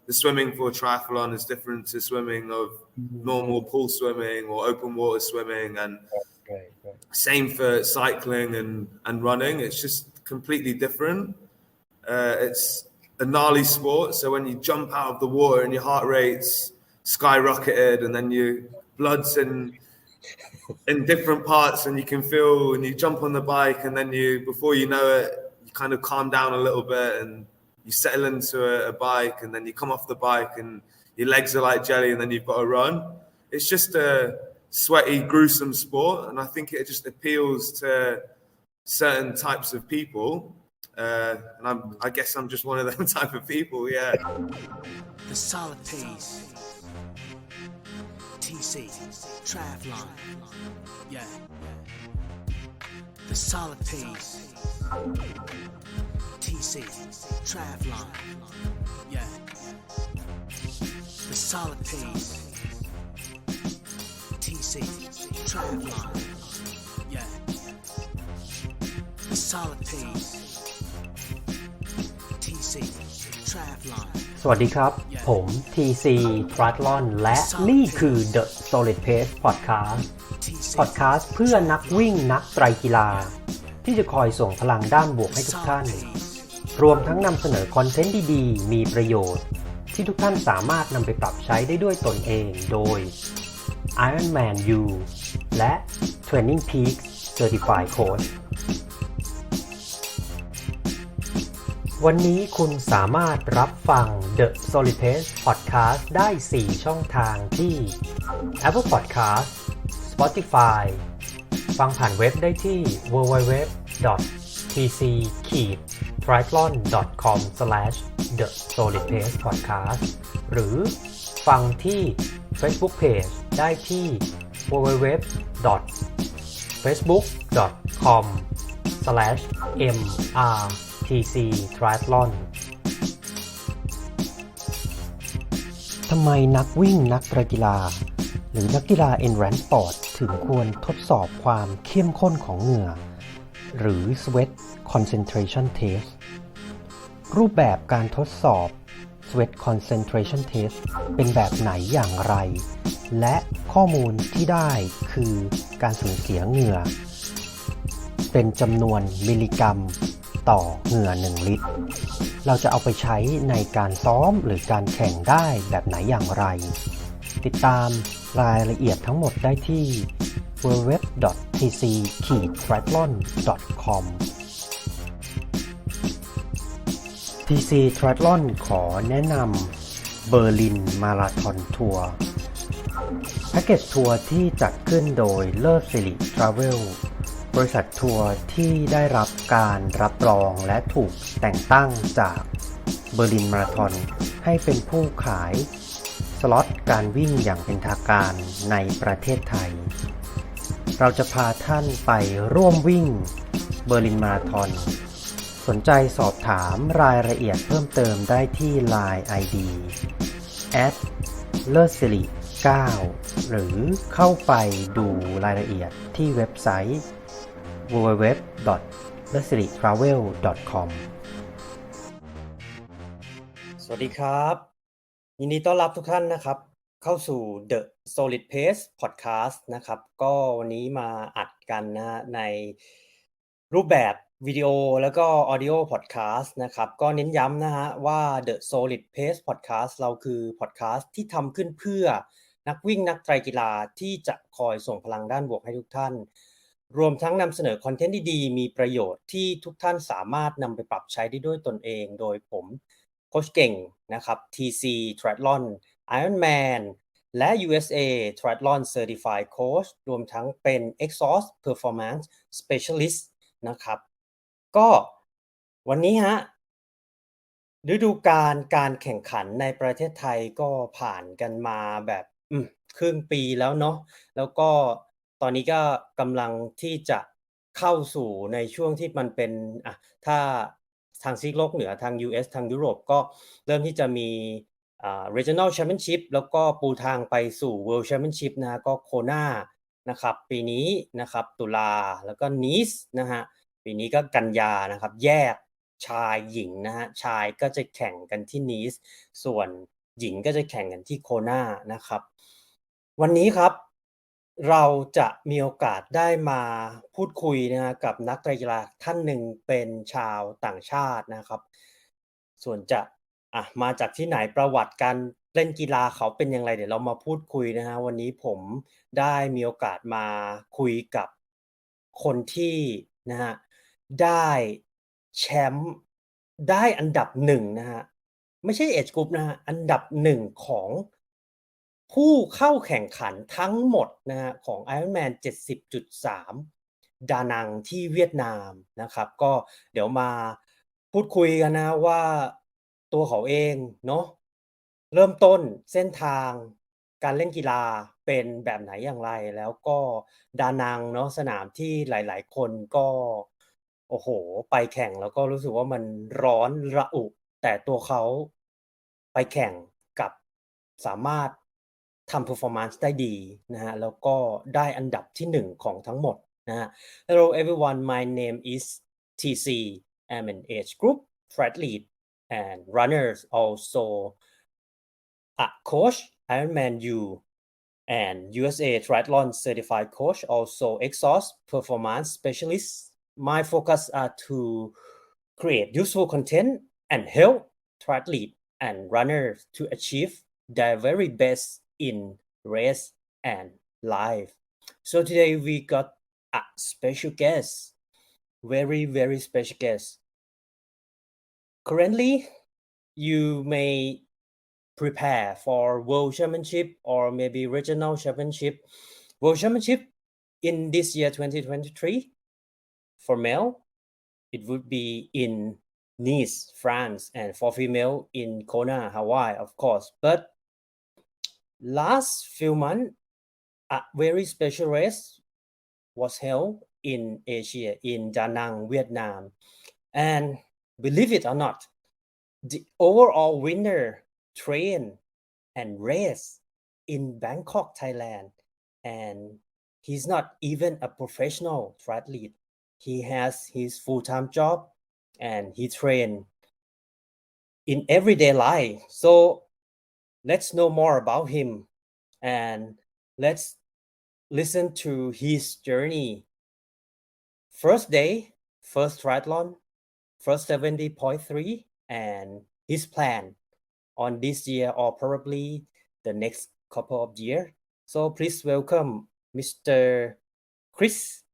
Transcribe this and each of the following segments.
the swimming for triathlon is different to swimming of normal pool swimming or open water swimming, and same for cycling and running. It's just completely different. It's a gnarly sport, so when you jump out of the water and your heart rate's skyrocketed, and then your blood's in different parts, and you can feel, and you jump on the bike, and then before you know it, you kind of calm down a little bit, and you settle into a bike, and then you come off the bike, and your legs are like jelly, and then you've got to run. It's just a sweaty, gruesome sport, and I think it just appeals to certain types of people. And I guess I'm just one of them type of people, yeah. The solid pace. TCtriathlon. Yeah. The solid pace. TCtriathlon. Yeah. The solid pace. TCtriathlon. Yeah. The solid pace. TCtriathlon. สวัสดีครับผม TC Triathlon และนี่คือ The Solid Pace Podcast เพื่อนักวิ่งนักไตรกีฬาที่จะคอยส่งพลังด้านบวกให้ทุกท่านรวมทั้งนำเสนอคอนเทนต์ดีๆมีประโยชน์ที่ทุกท่านสามารถนำไปปรับใช้ได้ด้วยตนเองโดย IRONMAN U และ Training Peaks Certified Coachวันนี้คุณสามารถรับฟัง The Solid Pace Podcast ได้ 4 ช่องทางที่ Apple Podcast Spotify ฟังผ่านเว็บได้ที่ www.tctriathlon.com/thesolidpacepodcast หรือฟังที่ Facebook Page ได้ที่ www.facebook.com/TCtriathlon ทำไมนักวิ่งนักกีฬาหรือนักกีฬา Endurance Sport ถึงควรทดสอบความเข้มข้นของเหงื่อหรือ Sweat Concentration Test รูปแบบการทดสอบ Sweat Concentration Test เป็นแบบไหนอย่างไรและข้อมูลที่ได้คือการสูญเสียเหงื่อเป็นจำนวนมิลลิกรัมต่อเหงื่อ1 ลิตรเราจะเอาไปใช้ในการซ้อมหรือการแข่งได้แบบไหนอย่างไรติดตามรายละเอียดทั้งหมดได้ที่ www.tctriathlon.com TC Triathlon ขอแนะนำเบอร์ลินมาราธอนทัวร์แพ็กเกจทัวร์ที่จัดขึ้นโดยเลิศสิริทราเวลบริษัททัวร์ที่ได้รับการรับรองและถูกแต่งตั้งจากเบอร์ลินมาราธอนให้เป็นผู้ขายสล็อตการวิ่งอย่างเป็นทางการในประเทศไทยเราจะพาท่านไปร่วมวิ่งเบอร์ลินมาราธอนสนใจสอบถามรายละเอียดเพิ่มเติมได้ที่ LINE ID @lertsiri 9หรือเข้าไปดูรายละเอียดที่เว็บไซต์ www.lertsiritravel.com สวัสดีครับยินดีต้อนรับทุกท่านนะครับเข้าสู่ The Solid Pace Podcast นะครับก็วันนี้มาอัดกันนะในรูปแบบวิดีโอแล้วก็ Audio Podcast นะครับก็เน้นย้ำนะฮะว่า The Solid Pace Podcast เราคือ Podcast ที่ทำขึ้นเพื่อนักวิ่งนักไตรกีฬาที่จะคอยส่งพลังด้านบวกให้ทุกท่านรวมทั้งนำเสนอคอนเทนต์ดีๆมีประโยชน์ที่ทุกท่านสามารถนำไปปรับใช้ได้ด้วยตนเองโดยผมโค้ชเก่งนะครับ TC Triathlon IRONMAN และ USA Triathlon Certified Coach รวมทั้งเป็น Exhaust Performance Specialist นะครับก็วันนี้ฮะฤดูกาลการแข่งขันในประเทศไทยก็ผ่านกันมาแบบครึ่งปีแล้วเนาะแล้วก็ตอนนี้ก็กำลังที่จะเข้าสู่ในช่วงที่มันเป็นถ้าทางซีกโลกเหนือทาง US ทางยุโรปก็เริ่มที่จะมีRegional Championship แล้วก็ปูทางไปสู่ World Championship นะก็โคนานะครับปีนี้นะครับตุลาแล้วก็นีสนะฮะปีนี้ก็กันยานะครับแยกชายหญิงนะฮะชายก็จะแข่งกันที่นีสส่วน หญิงก็จะแข่งกันที่โคนานะครับวันนี้ครับเราจะมีโอกาสได้มาพูดคุยนะฮะกับนักกีฬาท่านหนึ่งเป็นชาวต่างชาตินะครับส่วนจะมาจากที่ไหนประวัติการเล่นกีฬาเขาเป็นอย่างไรเดี๋ยวเรามาพูดคุยนะฮะวันนี้ผมได้มีโอกาสมาคุยกับคนที่นะฮะได้แชมป์ได้อันดับหนึ่งนะฮะไม่ใช่เอจกรุ๊ปนะฮะอันดับหนึ่งของผู้เข้าแข่งขันทั้งหมดนะฮะของ IRONMAN 70.3 ดานังที่เวียดนามนะครับก็เดี๋ยวมาพูดคุยกันนะว่าตัวเขาเองเนาะเริ่มต้นเส้นทางการเล่นกีฬาเป็นแบบไหนอย่างไรแล้วก็ดานังเนาะสนามที่หลายๆคนก็โอ้โหไปแข่งแล้วก็รู้สึกว่ามันร้อนระอุแต่ตัวเขาไปแข่งกับสามารถทำ performance ได้ดีนะฮะแล้วก็ได้อันดับที่1ของทั้งหมดนะฮะ Hello everyone, my name is TC. I'm an age group triathlete and runners, also a coach, Ironman U and USA Triathlon certified coach, also exhaust performance specialist. My focus are to create useful content and help triathletes and runners to achieve their very best in race and life. So today we got a special guest, very special guest. Currently, you may prepare for World Championship or maybe Regional Championship. World Championship in this year 2023 for male, it would be in Nice, France, and for female in Kona, Hawaii, of course. But last few months, a very special race was held in Asia, in Da Nang, Vietnam. And believe it or not, the overall winner trained and raced in Bangkok, Thailand. And he's not even a professional triathlete. He has his full-time job and he trains in everyday life. So let's know more about him and let's listen to his journey. First day, first triathlon, first 70.3, and his plan on this year or probably the next couple of years. So please welcome Mr. Chris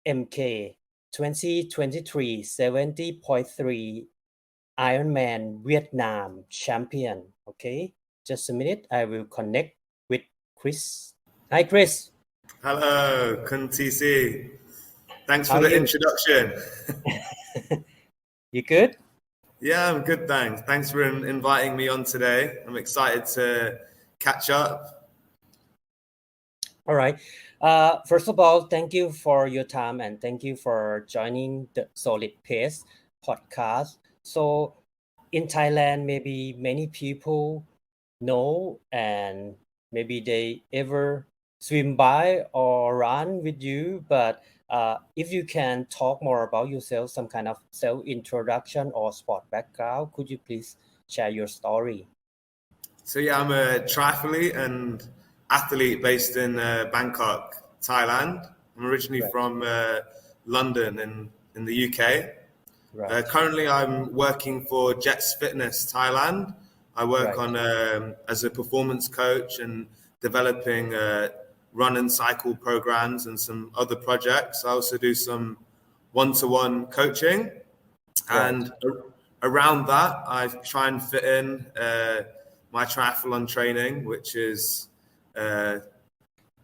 MK 2023 70.3 Ironman Vietnam champion. Okay, just a minute. I will connect with Chris. Hi, Chris. Hello, Kun TC. Thanks How for the are you? introduction. You good? Yeah, I'm good, thanks. Thanks for inviting me on today. I'm excited to catch up. All right. First of all, thank you for your time and thank you for joining the Solid Pace podcast. So in Thailand, maybe many people know and maybe they ever swim by or run with you, but if you can talk more about yourself, some kind of self-introduction or sport background, could you please share your story? So yeah, I'm a triathlete and athlete based in Bangkok, Thailand. I'm originally from London in the UK. Right. Currently, I'm working for Jets Fitness Thailand. I work Right. on as a performance coach and developing run and cycle programs and some other projects. I also do some one-to-one coaching, and around that, I try and fit in my triathlon training, which is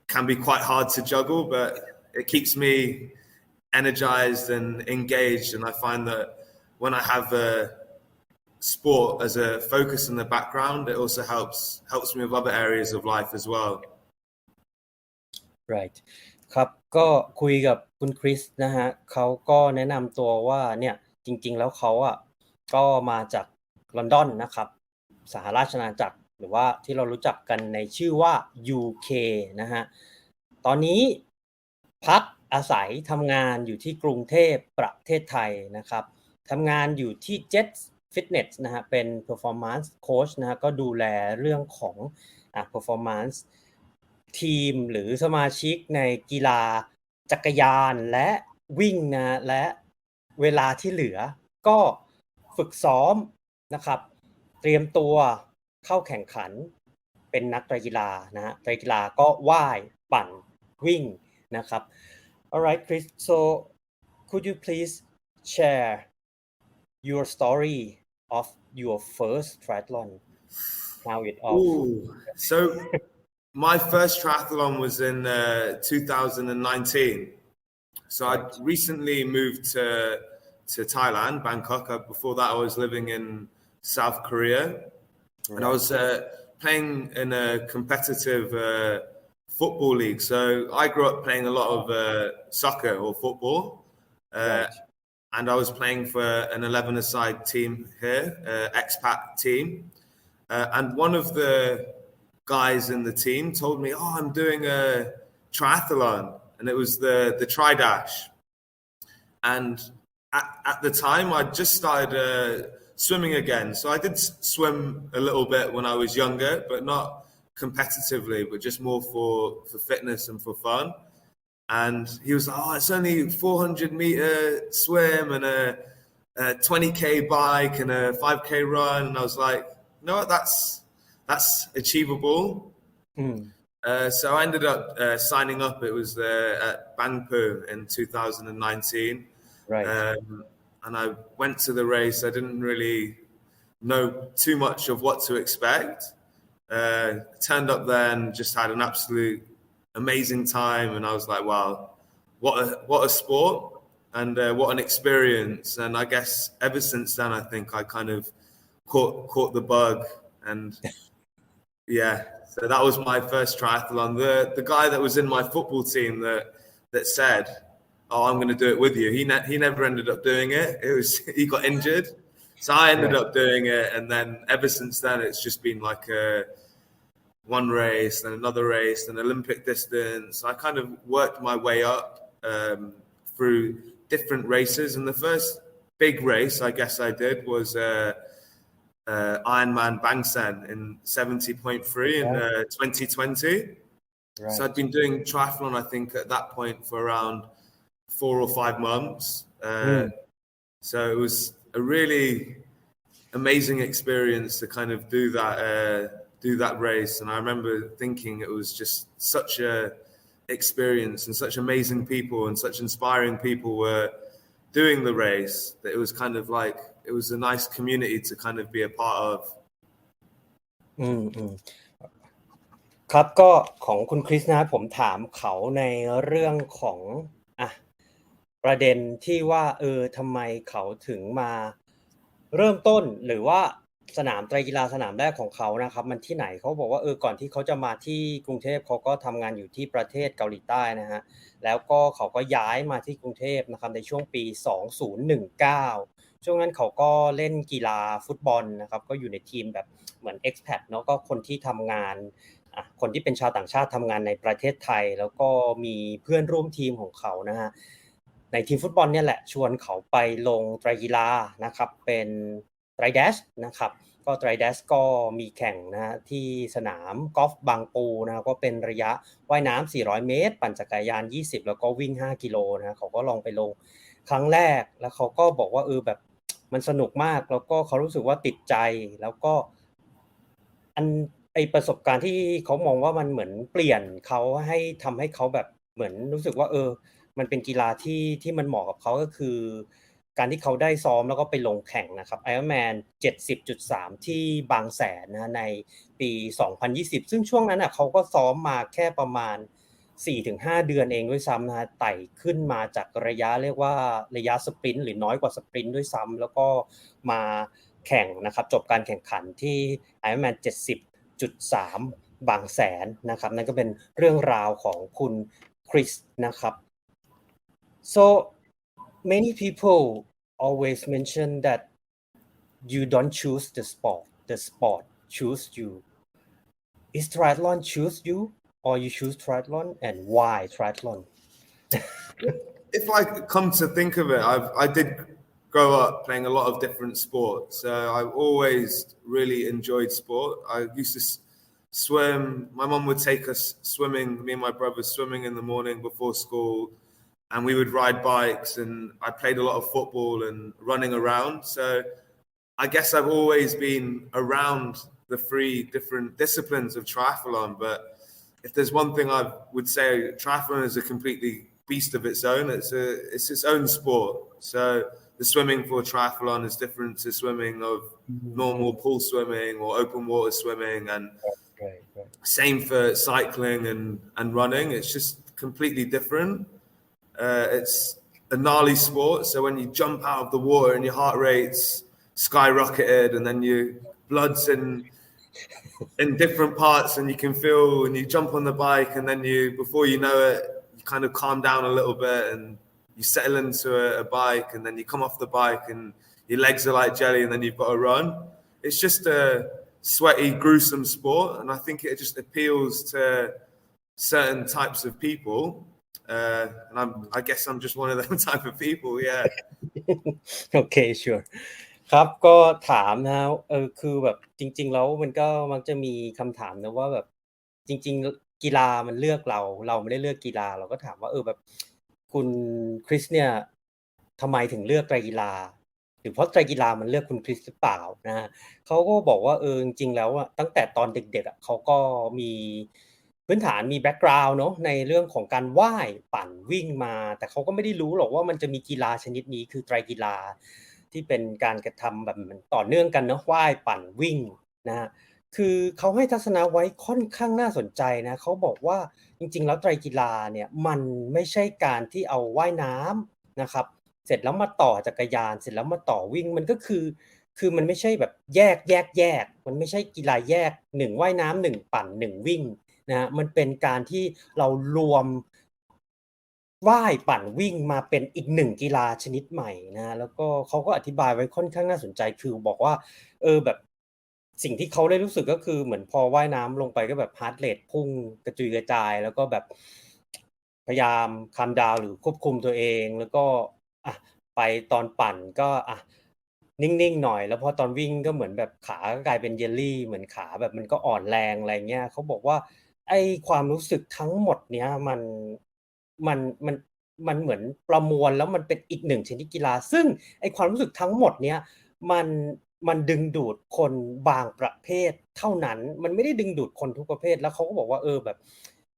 can be quite hard to juggle, but it keeps me energized and engaged. And I find that when I have sport as a focus in the background, it also helps me with other areas of life as well. Right. ครับก็คุยกับคุณคริสนะฮะเขาก็แนะนำตัวว่าเนี่ยจริงๆแล้วเขาก็มาจากลอนดอนนะครับสหราชอาณาจักรหรือว่าที่เรารู้จักกันในชื่อว่า UK นะฮะตอนนี้พักอาศัยทำงานอยู่ที่กรุงเทพประเทศไทยนะครับทำงานอยู่ที่ Jet Fitness นะฮะเป็น Performance Coach นะฮะก็ดูแลเรื่องของPerformance ทีมหรือสมาชิกในกีฬาจักรยานและวิ่งนะและเวลาที่เหลือก็ฝึกซ้อมนะครับเตรียมตัวเข้าแข่งขันเป็นนักไตรกีฬานะฮะไตรกีฬาก็ว่ายปั่นวิ่งนะครับ Alright Chris so could you please share your story of your first triathlon how it all so my first triathlon was in 2019 so I recently moved to Thailand Bangkok before that I was living in South Korea and I was playing in a competitive football league. So I grew up playing a lot of soccer or football, and I was playing for an 11-a-side team here, expat team. And one of the guys in the team told me, "Oh, I'm doing a triathlon," and it was the Tri Dash. And at the time, I just started swimming again. So I did swim a little bit when I was younger, but not competitively, but just more for fitness and for fun. And he was like, "Oh, it's only 400-meter swim and a 20K bike and a 5K run." And I was like, "You know what? That's achievable." So I ended up signing up. It was at Bangpoo in 2019. Right. And I went to the race. I didn't really know too much of what to expect. Turned up there and just had an absolute amazing time. And I was like, wow, what a sport and what an experience. And I guess ever since then, I think I kind of caught the bug. And yeah, so that was my first triathlon. The guy that was in my football team that said, "Oh, I'm going to do it with you." He never ended up doing it. He got injured. So I ended up doing it. And then ever since then, it's just been like one race, then another race, then Olympic distance. I kind of worked my way up through different races. And the first big race I guess I did was IRONMAN Bangsen in 70.3 in 2020. Right. So I'd been doing triathlon, I think, at that point for around 4 or 5 months. So it was a really amazing experience to kind of do that race. And I remember thinking it was just such a experience and such amazing people and such inspiring people were doing the race that it was kind of like it was a nice community to kind of be a part of. ครับก็ของคุณคริสนะผมถามเขาในเรื่องของประเด็นที่ว่าทำไมเขาถึงมาเริ่มต้นหรือว่าสนามไตรกีฬาสนามแรกของเขานะครับมันที่ไหนเขาบอกว่าก่อนที่เขาจะมาที่กรุงเทพเขาก็ทำงานอยู่ที่ประเทศเกาหลีใต้นะฮะแล้วก็เขาก็ย้ายมาที่กรุงเทพนะครับในช่วงปี2019ช่วงนั้นเขาก็เล่นกีฬาฟุตบอลนะครับก็อยู่ในทีมแบบเหมือน expat เนาะก็คนที่ทำงานคนที่เป็นชาวต่างชาติทำงานในประเทศไทยแล้วก็มีเพื่อนร่วมทีมของเขานะฮะในทีมฟุตบอลเนี่ยแหละชวนเขาไปลงไตรกีฬานะครับเป็นไตรแดชนะครับก็ไตรแดชก็มีแข่งนะฮะที่สนามกอล์ฟบางปูนะครับก็เป็นระยะว่ายน้ำ400 เมตรปั่นจักรยาน20แล้วก็วิ่ง5 กิโลนะเขาก็ลองไปลงครั้งแรกแล้วเขาก็บอกว่าแบบมันสนุกมากแล้วก็เขารู้สึกว่าติดใจแล้วก็ประสบการณ์ที่เขามองว่ามันเหมือนเปลี่ยนเขาให้ทำให้เขาแบบเหมือนรู้สึกว่ามันเป็นกีฬาที่มันเหมาะกับเขาก็คือการที่เขาได้ซ้อมแล้วก็ไปลงแข่งนะครับ IRONMAN 70.3 ที่บางแสนนะในปี2020ซึ่งช่วงนั้นเขาก็ซ้อมมาแค่ประมาณ 4-5 เดือนเองด้วยซ้ำนะไต่ขึ้นมาจากระยะเรียกว่าระยะสปรินต์หรือน้อยกว่าสปรินต์ด้วยซ้ำแล้วก็มาแข่งนะครับจบการแข่งขันที่ IRONMAN 70.3 บางแสนนะครับนั่นก็เป็นเรื่องราวของคุณคริสนะครับ So many people always mention that you don't choose the sport choose you. Is triathlon choose you or you choose triathlon and why triathlon? If I come to think of it, I did grow up playing a lot of different sports. So I've always really enjoyed sport. I used to swim. My mum would take us swimming, me and my brother swimming in the morning before school, and we would ride bikes, and I played a lot of football and running around. So I guess I've always been around the 3 different disciplines of triathlon. But if there's one thing I would say, triathlon is a completely beast of its own. It's its own sport. So the swimming for triathlon is different to swimming of normal pool swimming or open water swimming, and same for cycling and running. It's just completely different. It's a gnarly sport. So when you jump out of the water and your heart rate's skyrocketed, and then your blood's in different parts, and you can feel, and you jump on the bike, and then before you know it, you kind of calm down a little bit, and you settle into a bike, and then you come off the bike, and your legs are like jelly, and then you've got to run. It's just a sweaty, gruesome sport, and I think it just appeals to certain types of people. And I guess I'm just one of them type of people, yeah. Okay, sure. ครับก็ถามนะคือแบบจริงๆแล้วมันก็มักจะมีคำถามนะว่าแบบจริงๆกีฬามันเลือกเราไม่ได้เลือกกีฬาเราก็ถามว่าแบบคุณคริสเนี่ยทำไมถึงเลือกไตรกีฬาหรือเพราะไตรกีฬามันเลือกคุณคริสหรือเปล่านะฮะเขาก็บอกว่าจริงๆแล้วตั้งแต่ตอนเด็กๆเขาก็มีพื้นฐานมีแบ็คกราวด์เนาะในเรื่องของการว่ายปั่นวิ่งมาแต่เขาก็ไม่ได้รู้หรอกว่ามันจะมีกีฬาชนิดนี้คือไตรกีฬาที่เป็นการกระทำแบบมันต่อเนื่องกันเนาะว่ายปั่นวิ่งนะคือเขาให้ทัศนะไว้ค่อนข้างน่าสนใจนะเขาบอกว่าจริงๆแล้วไตรกีฬาเนี่ยมันไม่ใช่การที่เอาว่ายน้ำนะครับเสร็จแล้วมาต่อจักรยานเสร็จแล้วมาต่อวิ่งมันก็คือมันไม่ใช่แบบแยกมันไม่ใช่กีฬาแยก1ว่ายน้ำ1ปั่น1วิ่งนะมันเป็นการที่เรารวมว่ายปั่นวิ่งมาเป็นอีก1กีฬาชนิดใหม่นะแล้วก็เขาก็อธิบายไว้ค่อนข้างน่าสนใจคือบอกว่าแบบสิ่งที่เขาได้รู้สึกก็คือเหมือนพอว่ายน้ำลงไปก็แบบฮาร์ทเรทพุ่งกระจุยกระจายแล้วก็แบบพยายามคามดาวน์หรือควบคุมตัวเองแล้วก็ไปตอนปั่นก็นิ่งๆหน่อยแล้วพอตอนวิ่งก็เหมือนแบบขาก็กลายเป็นเยลลี่เหมือนขาแบบมันก็อ่อนแรงอะไรเงี้ยเขาบอกว่าไอ้ความรู้สึกทั้งหมดเนี้ยมันเหมือนประมวลแล้วมันเป็นอีกหนึ่งชนิดกีฬาซึ่งไอ้ความรู้สึกทั้งหมดเนี้ยมันดึงดูดคนบางประเภทเท่านั้นมันไม่ได้ดึงดูดคนทุกประเภทแล้วเขาก็บอกว่าแบบ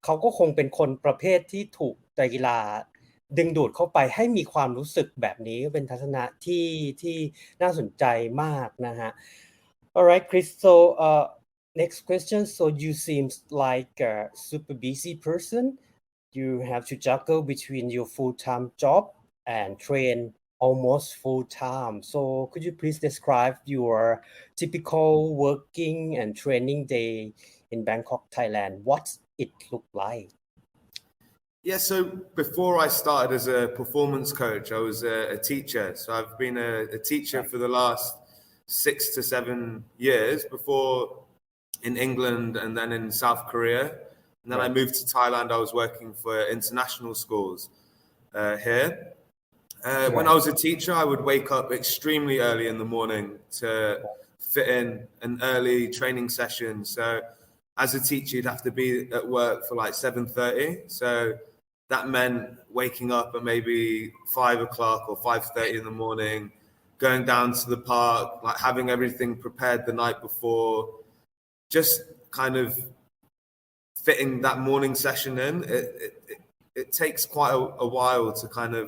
เขาก็คงเป็นคนประเภทที่ถูกไตรกีฬาดึงดูดเข้าไปให้มีความรู้สึกแบบนี้เป็นทัศนะที่น่าสนใจมากนะฮะ Alright Chris so next question so you seems like a super busy person you have to juggle between your full-time job and train almost full-time so could you please describe your typical working and training day in Bangkok Thailand what it look like Yeah, so before I started as a performance coach, I was a teacher. So I've been a teacher for the last 6 to 7 years, before in England and then in South Korea. And then I moved to Thailand. I was working for international schools here. When I was a teacher, I would wake up extremely early in the morning to fit in an early training session. So as a teacher, you'd have to be at work for like 7:30. So that meant waking up at maybe 5 o'clock or 5:30 in the morning, going down to the park, like having everything prepared the night before, just kind of fitting that morning session in. It takes quite a while to kind of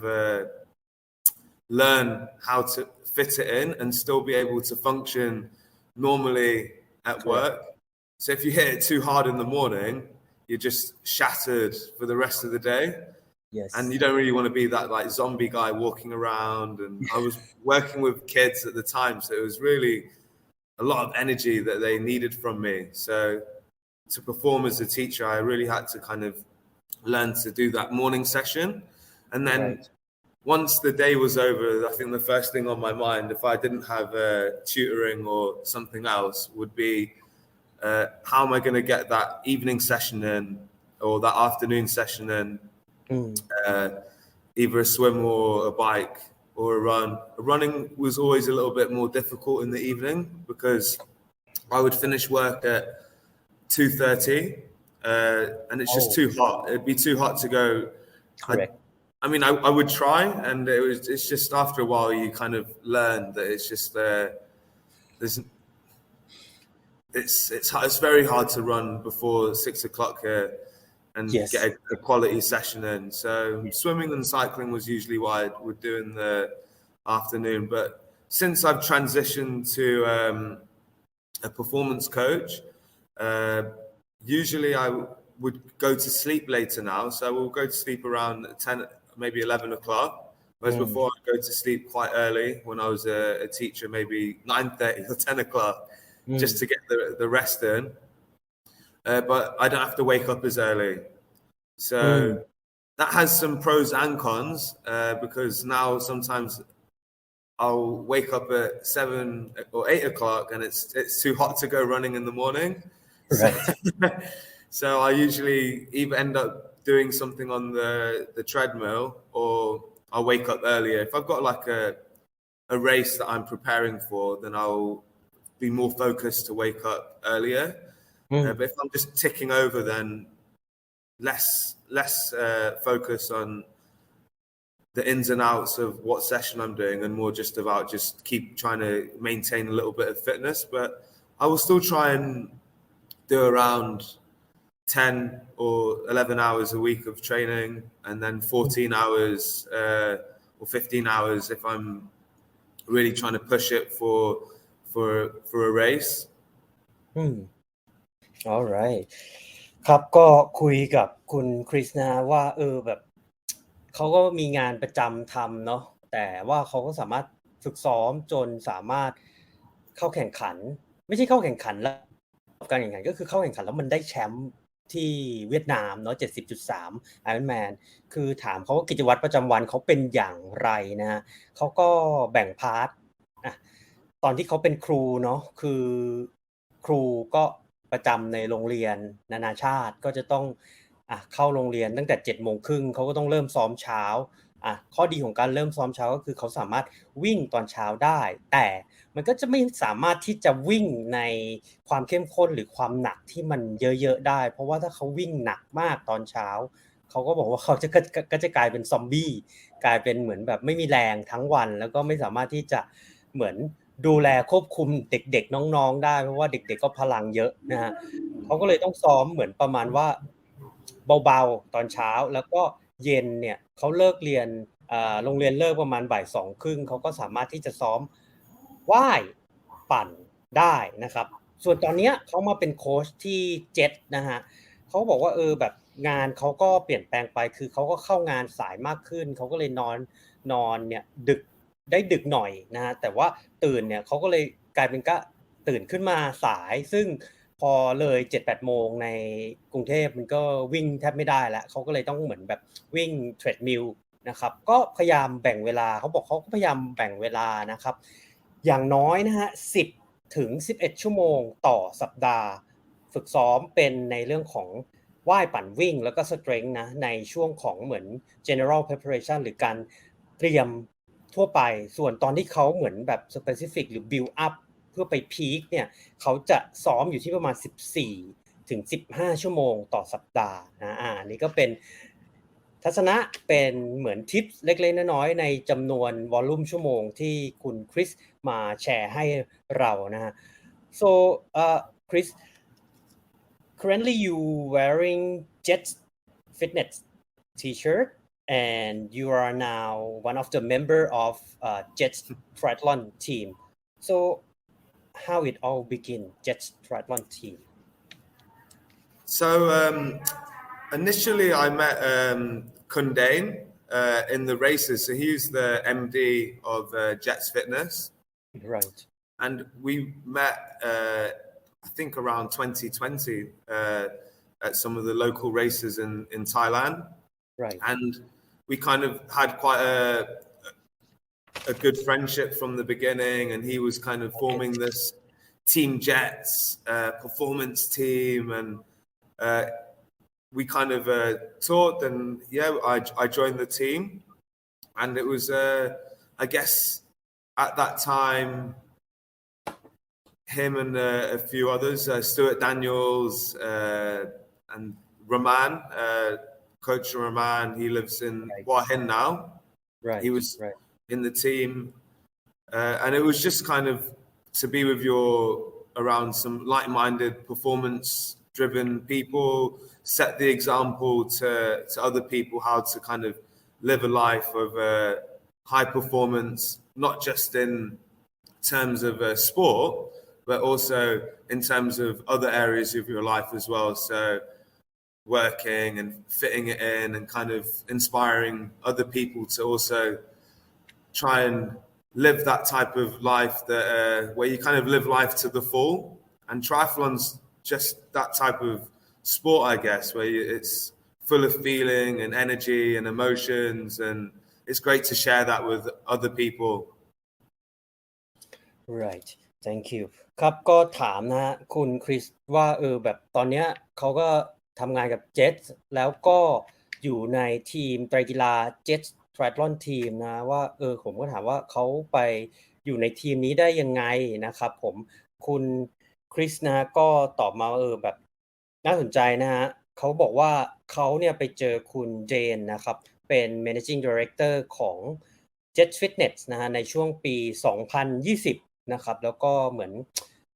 learn how to fit it in and still be able to function normally at work. So if you hit it too hard in the morning, you're just shattered for the rest of the day. Yes. And you don't really want to be that like zombie guy walking around. And I was working with kids at the time, so it was really a lot of energy that they needed from me. So to perform as a teacher, I really had to kind of learn to do that morning session. And then once the day was over, I think the first thing on my mind, if I didn't have tutoring or something else, would be how am I going to get that evening session in or that afternoon session in, either a swim or a bike or a run. Running was always a little bit more difficult in the evening because I would finish work at 2:30, and it's just too hot. It'd be too hot to go. Correct. I would try, and it's just after a while you kind of learn that it's just it's very hard to run before 6 o'clock here and Yes. get a quality session in. So swimming and cycling was usually what I would do in the afternoon. But since I've transitioned to a performance coach, usually I would go to sleep later now. So we'll go to sleep around 10, maybe 11 o'clock. Whereas before I'd go to sleep quite early when I was a teacher, maybe 9:30 or 10 o'clock, just to get the rest in. But I don't have to wake up as early. So that has some pros and cons, because now sometimes I'll wake up at 7 or 8 o'clock and it's too hot to go running in the morning. Right. So I usually either end up doing something on the treadmill, or I'll wake up earlier. If I've got like a race that I'm preparing for, then I'll be more focused to wake up earlier. But if I'm just ticking over, then less focus on the ins and outs of what session I'm doing, and more just about just keep trying to maintain a little bit of fitness. But I will still try and do around 10 or 11 hours a week of training, and then 14 hours or 15 hours if I'm really trying to push it for a race. Alright ครับก็คุยกับคุณคริสนะว่าแบบเขาก็มีงานประจำทำเนาะแต่ว่าเขาก็สามารถฝึกซ้อมจนสามารถเข้าแข่งขันไม่ใช่เข้าแข่งขันแล้วการแข่งขันก็คือเข้าแข่งขันแล้วมันได้แชมป์ที่เวียดนามเนาะ 70.3 IRONMAN คือถามเขาว่ากิจวัตรประจำวันเขาเป็นอย่างไรนะฮะเขาก็แบ่งพาร์ทตอนที่เขาเป็นครูเนาะคือครูก็ประจำในโรงเรียนนานาชาติก็จะต้องเข้าโรงเรียนตั้งแต่ 7:30 น.เขาก็ต้องเริ่มซ้อมเช้าข้อดีของการเริ่มซ้อมเช้าก็คือเขาสามารถวิ่งตอนเช้าได้แต่มันก็จะไม่สามารถที่จะวิ่งในความเข้มข้นหรือความหนักที่มันเยอะๆได้เพราะว่าถ้าเขาวิ่งหนักมากตอนเช้าเขาก็บอกว่าเขาก็จะกลายเป็นซอมบี้กลายเป็นเหมือนแบบไม่มีแรงทั้งวันแล้วก็ไม่สามารถที่จะเหมือนดูแลควบคุมเด็กๆน้องๆได้เพราะว่าเด็กๆก็พลังเยอะนะฮะเขาก็เลยต้องซ้อมเหมือนประมาณว่าเบาๆตอนเช้าแล้วก็เย็นเนี่ยเขาเลิกเรียนโรงเรียนเลิกประมาณบ่าย 2:30 น.เขาก็สามารถที่จะซ้อมว่ายปั่นได้นะครับส่วนตอนนี้เขามาเป็นโค้ชที่เจ็ตนะฮะเขาบอกว่าแบบงานเขาก็เปลี่ยนแปลงไปคือเขาก็เข้างานสายมากขึ้นเขาก็เลยนอนเนี่ยดึกหน่อยนะฮะแต่ว่าตื่นเนี่ยเขาก็เลยกลายเป็นก็ตื่นขึ้นมาสายซึ่งพอเลย 7-8 โมงในกรุงเทพมันก็วิ่งแทบไม่ได้แล้วเขาก็เลยต้องเหมือนแบบวิ่งเทรดมิลนะครับก็พยายามแบ่งเวลาเขาบอกเขาก็พยายามแบ่งเวลานะครับอย่างน้อยนะฮะ10 ถึง 11 ชั่วโมงต่อสัปดาห์ฝึกซ้อมเป็นในเรื่องของว่ายปั่นวิ่งแล้วก็ strength นะในช่วงของเหมือน general preparation หรือการเตรียมทั่วไปส่วนตอนที่เขาเหมือนแบบ specific หรือ build up เพื่อไป peak เนี่ยเขาจะซ้อมอยู่ที่ประมาณ14 ถึง 15 ชั่วโมงต่อสัปดาห์นะนี่ก็เป็นทัศนะเป็นเหมือนทิปเล็กๆน้อยๆในจำนวนวอลลุ่มชั่วโมงที่คุณคริสมาแชร์ให้เรานะฮะ so Chris currently you wearing Jet Fitness t-shirt and you are now one of the member of Jet Triathlon team so how it all begin Jet Triathlon team so initially I met Kundane in the races. So he's the MD of Jets Fitness. Right. And we met, I think around 2020 at some of the local races in Thailand. Right. And we kind of had quite a good friendship from the beginning. And he was kind of forming this Team Jets performance team. And we kind of talked, and I joined the team, and it was I guess at that time, him and a few others, Stuart Daniels and Rahman, Coach Rahman, he lives in Hua Hin now. Right. He was Right. in the team, and it was just kind of to be with around some like-minded, performance-driven people, set the example to other people how to kind of live a life of high performance, not just in terms of sport, but also in terms of other areas of your life as well. So working and fitting it in and kind of inspiring other people to also try and live that type of life that where you kind of live life to the full. And triathlon's just that type of sport, I guess, where it's full of feeling and energy and emotions, and it's great to share that with other people. Right. Thank you. ครับก็ถามนะฮะคุณคริสว่าแบบตอนเนี้ยเขาก็ทำงานกับ Jets แล้วก็อยู่ในทีมไตรกีฬา Jets Triathlon Team นะว่าผมก็ถามว่าเขาไปอยู่ในทีมนี้ได้ยังไงนะครับผมคุณคริสนะก็ตอบมาว่าแบบน่าสนใจนะฮะเขาบอกว่าเขาเนี่ยไปเจอคุณเจนนะครับเป็น Managing Director ของ Jet Fitness นะฮะในช่วงปี 2020 นะครับแล้วก็เหมือน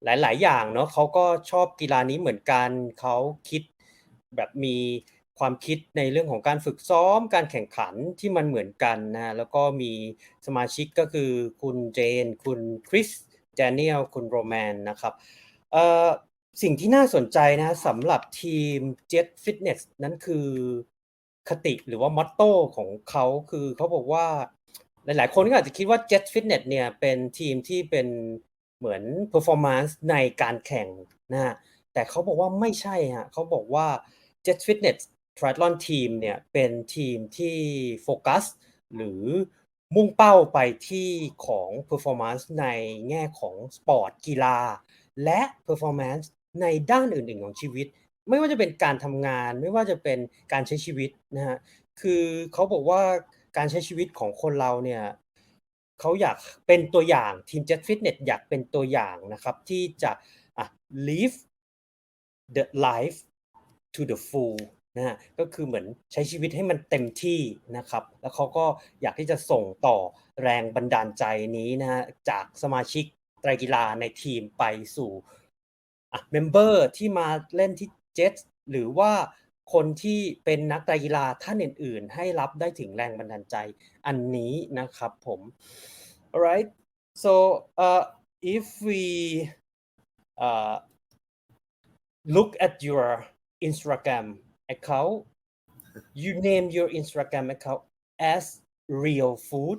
หลายๆอย่างเนาะเขาก็ชอบกีฬานี้เหมือนกันเขาคิดแบบมีความคิดในเรื่องของการฝึกซ้อมการแข่งขันที่มันเหมือนกันนะแล้วก็มีสมาชิกก็คือคุณเจนคุณคริสแดเนียลคุณโรแมนนะครับสิ่งที่น่าสนใจนะสำหรับทีม Jet Fitness นั้นคือคติหรือว่ามอตโต้ของเขาคือเขาบอกว่าหลายๆคนก็อาจจะคิดว่า Jet Fitness เนี่ยเป็นทีมที่เป็นเหมือน performance ในการแข่งนะฮะแต่เขาบอกว่าไม่ใช่ฮะเขาบอกว่า Jet Fitness Triathlon Team เนี่ยเป็นทีมที่โฟกัสหรือมุ่งเป้าไปที่ของ performance ในแง่ของสปอร์ตกีฬาและ performance ในด้านอื่นๆของชีวิตไม่ว่าจะเป็นการทำงานไม่ว่าจะเป็นการใช้ชีวิตนะฮะคือเขาบอกว่าการใช้ชีวิตของคนเราเนี่ยเขาอยากเป็นตัวอย่างทีม Jet Fitness อยากเป็นตัวอย่างนะครับที่จะlive the life to the full นะฮะก็คือเหมือนใช้ชีวิตให้มันเต็มที่นะครับแล้วเขาก็อยากที่จะส่งต่อแรงบันดาลใจนี้นะฮะจากสมาชิกไตรกีฬาในทีมไปสู่เมมเบอร์ที่มาเล่นที่ Jet หรือว่าคนที่เป็นนักไตรกีฬาท่านอื่นๆให้รับได้ถึงแรงบันดาลใจอันนี้นะครับผม alright so if we look at your Instagram account you name your Instagram account as real food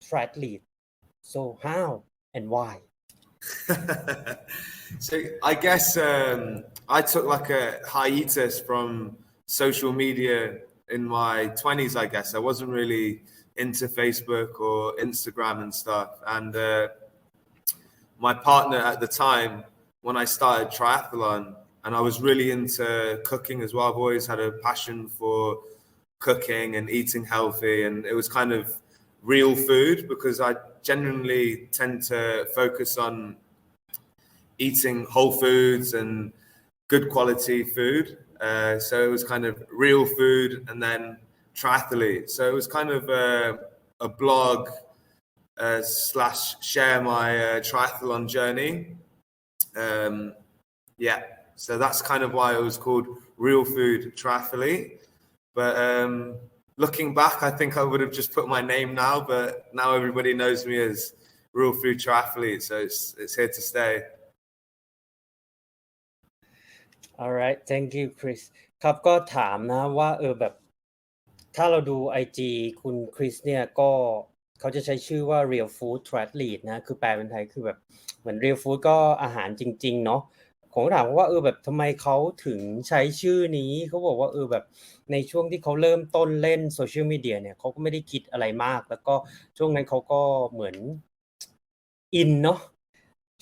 triathlete so how and why So I guess I took like a hiatus from social media in my 20s, I guess. I wasn't really into Facebook or Instagram and stuff. And my partner at the time, when I started triathlon, and I was really into cooking as well. I've always had a passion for cooking and eating healthy. And it was kind of real food because I genuinely tend to focus on eating whole foods and good quality food. So it was kind of real food and then triathlete. So it was kind of a blog slash share my triathlon journey. Yeah, so that's kind of why it was called Real Food Triathlete. But looking back, I think I would have just put my name now, but now everybody knows me as Real Food Triathlete. So it's here to stay. alright thank you Chris ครับก็ถามนะว่าแบบถ้าเราดู IG คุณคริสเนี่ยก็เขาจะใช้ชื่อว่า Real Food Triathlete นะคือแปลเป็นไทยคือแบบเหมือน Real Food ก็อาหารจริงๆเนาะผมก็ถามว่าแบบทำไมเขาถึงใช้ชื่อนี้เขาบอกว่าแบบในช่วงที่เขาเริ่มต้นเล่นโซเชียลมีเดียเนี่ยเขาก็ไม่ได้คิดอะไรมากแล้วก็ช่วงนั้นเขาก็เหมือนอินเนาะ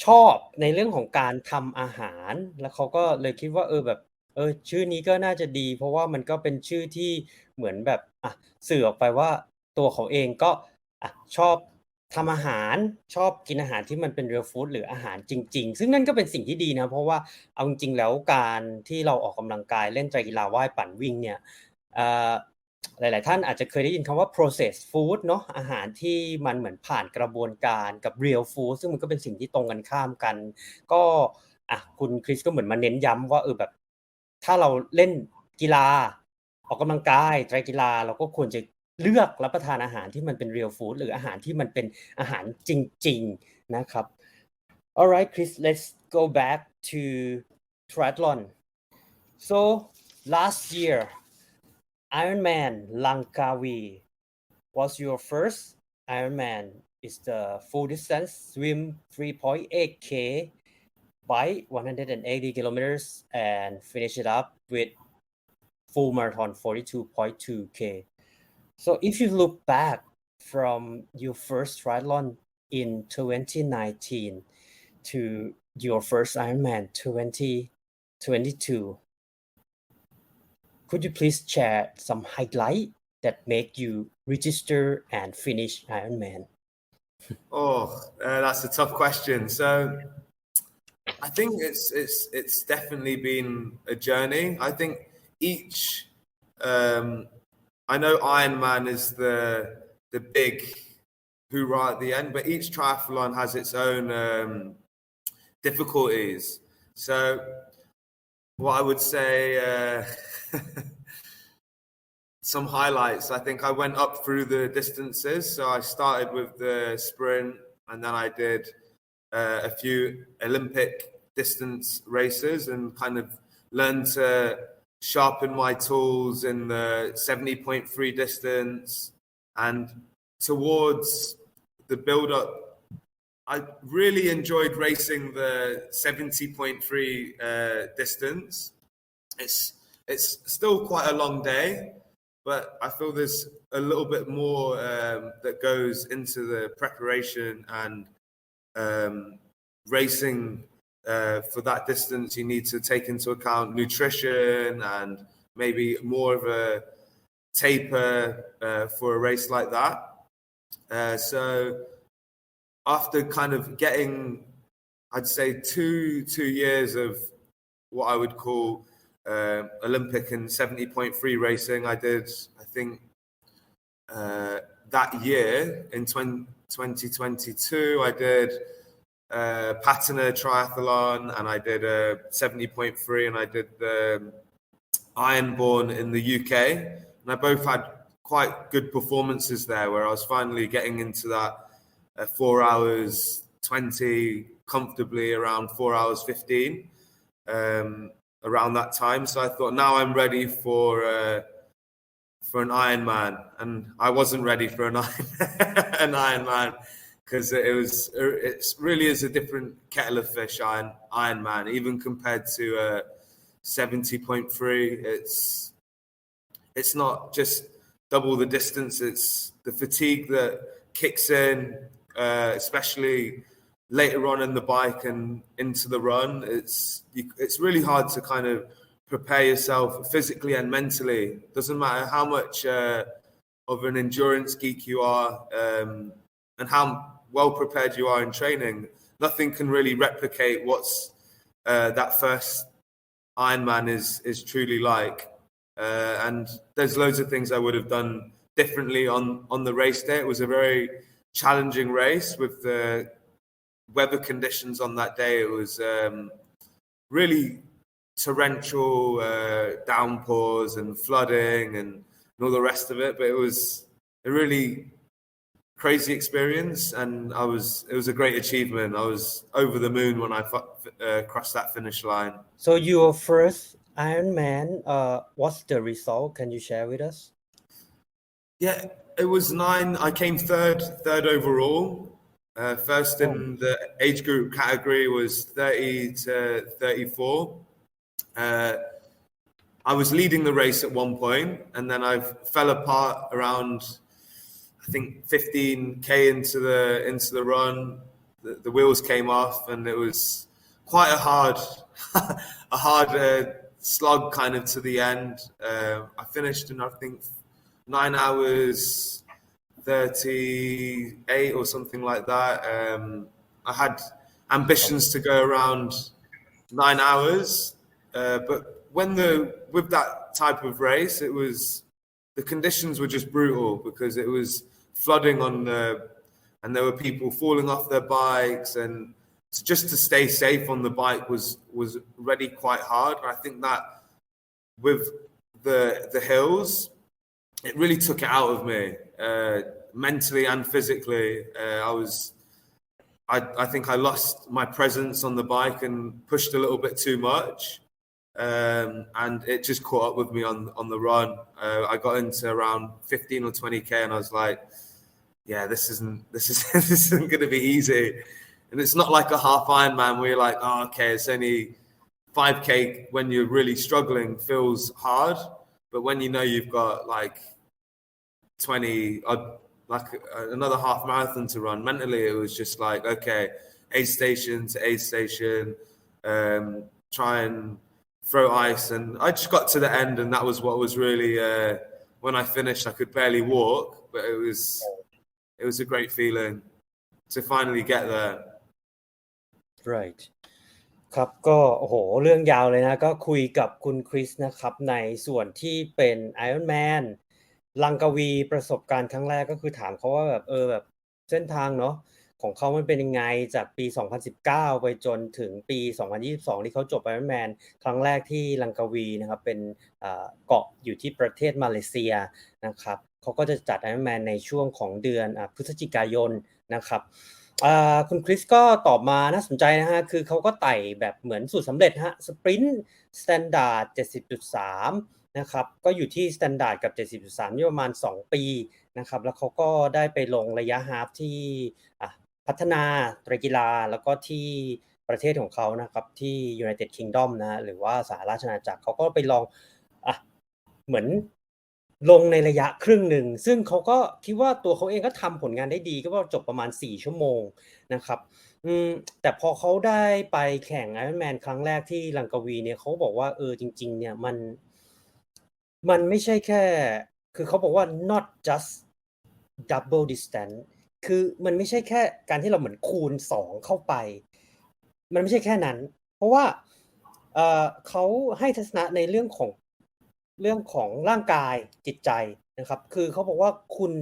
ชอบในเรื่องของการทำอาหารแล้วเขาก็เลยคิดว่าแบบชื่อนี้ก็น่าจะดีเพราะว่ามันก็เป็นชื่อที่เหมือนแบบสื่อออกไปว่าตัวเขาเองก็ชอบ ทำอาหารชอบกินอาหารที่มันเป็น real food หรืออาหารจริงๆซึ่งนั่นก็เป็นสิ่งที่ดีนะเพราะว่าเอาจริงๆแล้วการที่เราออกกำลังกายเล่นไตรกีฬาว่ายปั่นวิ่งเนี่ยหลายๆท่านอาจจะเคยได้ยินคำว่า processed food เนาะอาหารที่มันเหมือนผ่านกระบวนการกับ real food ซึ่งมันก็เป็นสิ่งที่ตรงกันข้ามกันก็คุณคริสก็เหมือนมาเน้นย้ำว่าแบบถ้าเราเล่นกีฬาออกกำลังกายไตรกีฬาเราก็ควรจะเลือกรับประทานอาหารที่มันเป็น real food หรืออาหารที่มันเป็นอาหารจริงๆนะครับ Alright Chris let's go back to triathlon so last year IRONMAN LANGKAWI was your first IRONMAN is the full distance swim 3.8k bike 180 kilometers and finish it up with full marathon 42.2k so if you look back from your first triathlon in 2019 to your first Ironman 2022 could you please share some highlight that make you register and finish Ironman? That's a tough question. So I think it's definitely been a journey. I think each I know Ironman is the big hoorah at the end, but each triathlon has its own difficulties. So what I would say some highlights. I think I went up through the distances. So I started with the sprint and then I did a few Olympic distance races and kind of learned to sharpen my tools in the 70.3 distance. And towards the build-up, I really enjoyed racing the 70.3 distance. It's still quite a long day, but I feel there's a little bit more that goes into the preparation and racing for that distance. You need to take into account nutrition and maybe more of a taper for a race like that. So after kind of getting, I'd say two years of what I would call Olympic and 70.3 racing, I did, I think that year in 2022, I did Pattana triathlon and I did a 70.3 and I did the Ironborn in the UK. And I both had quite good performances there where I was finally getting into that 4 hours 20 comfortably around 4 hours 15 around that time. So I thought now I'm ready for an Ironman, and I wasn't ready for an Ironman because it really is a different kettle of fish. Ironman, even compared to 70.3, it's not just double the distance. It's the fatigue that kicks in, especially later on in the bike and into the run. It's really hard to kind of prepare yourself physically and mentally. Doesn't matter how much of an endurance geek you are and how well prepared you are in training. Nothing can really replicate what's that first Ironman is truly like. And there's loads of things I would have done differently on the race day. It was a very challenging race with the weather conditions on that day. It was really torrential downpours and flooding and all the rest of it, but it was a really crazy experience, and it was a great achievement. I was over the moon when I crossed that finish line. So your first Ironman, what's the result? Can you share with us? Yeah, it was 9. I came third overall. First in the age group category was 30 to 34. I was leading the race at one point, and then I fell apart around, I think, 15k into the run. The wheels came off, and it was quite a hard slog kind of to the end. I finished in, I think, 9 hours 38 or something like that. I had ambitions to go around 9 hours, but with that type of race, the conditions were just brutal because it was flooding and there were people falling off their bikes, and just to stay safe on the bike was really quite hard. I think that with the hills, it really took it out of me, mentally and physically. I think I lost my presence on the bike and pushed a little bit too much, and it just caught up with me on the run. I got into around 15 or 20k, and I was like, yeah, this isn't going to be easy. And it's not like a half Ironman where you're like, oh, okay, it's only 5k when you're really struggling feels hard, but when you know you've got like 20, like another half marathon to run, mentally it was just like, okay, aid station to aid station, try and throw ice, and I just got to the end, and that was what was really when I finished I could barely walk, but it was a great feeling to finally get there. right ครับก็โอ้โหเรื่องยาวเลยนะก็คุยกับคุณคริสนะครับในส่วนที่เป็น Ironman ลังกาวีประสบการณ์ครั้งแรกก็คือถามเขาว่าแบบแบบเส้นทางเนาะของเขามันเป็นยังไงจากปี 2019 ไปจนถึงปี 2022 ที่เขาจบ Ironman ครั้งแรกที่ลังกาวีนะครับเป็นเกาะอยู่ที่ประเทศมาเลเซียนะครับเขาก็จะจัด Ironman ในช่วงของเดือนพฤศจิกายนนะครับคุณคริสก็ตอบมาน่าสนใจนะฮะคือเขาก็ไต่แบบเหมือนสูตรสำเร็จฮะสปรินต์สแตนดาร์ด 70.3 นะครับก็อยู่ที่สแตนดาร์ดกับ 70.3 นี่ประมาณ2 ปีนะครับแล้วเขาก็ได้ไปลงระยะฮาล์ฟที่พัฒนาไตรกีฬาแล้วก็ที่ประเทศของเขานะครับที่ United Kingdom นะหรือว่าสหราชอาณาจักรเขาก็ไปลองเหมือนลงในระยะครึ่งหนึ่งซึ่งเขาก็คิดว่าตัวเขาเองก็ทำผลงานได้ดีก็ว่าจบประมาณ4 ชั่วโมงนะครับแต่พอเขาได้ไปแข่ง Ironman ครั้งแรกที่ลังกาวีเนี่ยเขาบอกว่าจริงๆเนี่ยมันไม่ใช่แค่คือเขาบอกว่า not just double distance คือมันไม่ใช่แค่การที่เราเหมือนคูณ2เข้าไปมันไม่ใช่แค่นั้นเพราะว่าเขาให้ทัศนะในเรื่องของร่างกายจิตใจนะครับคือเขาบอกว่าคุณ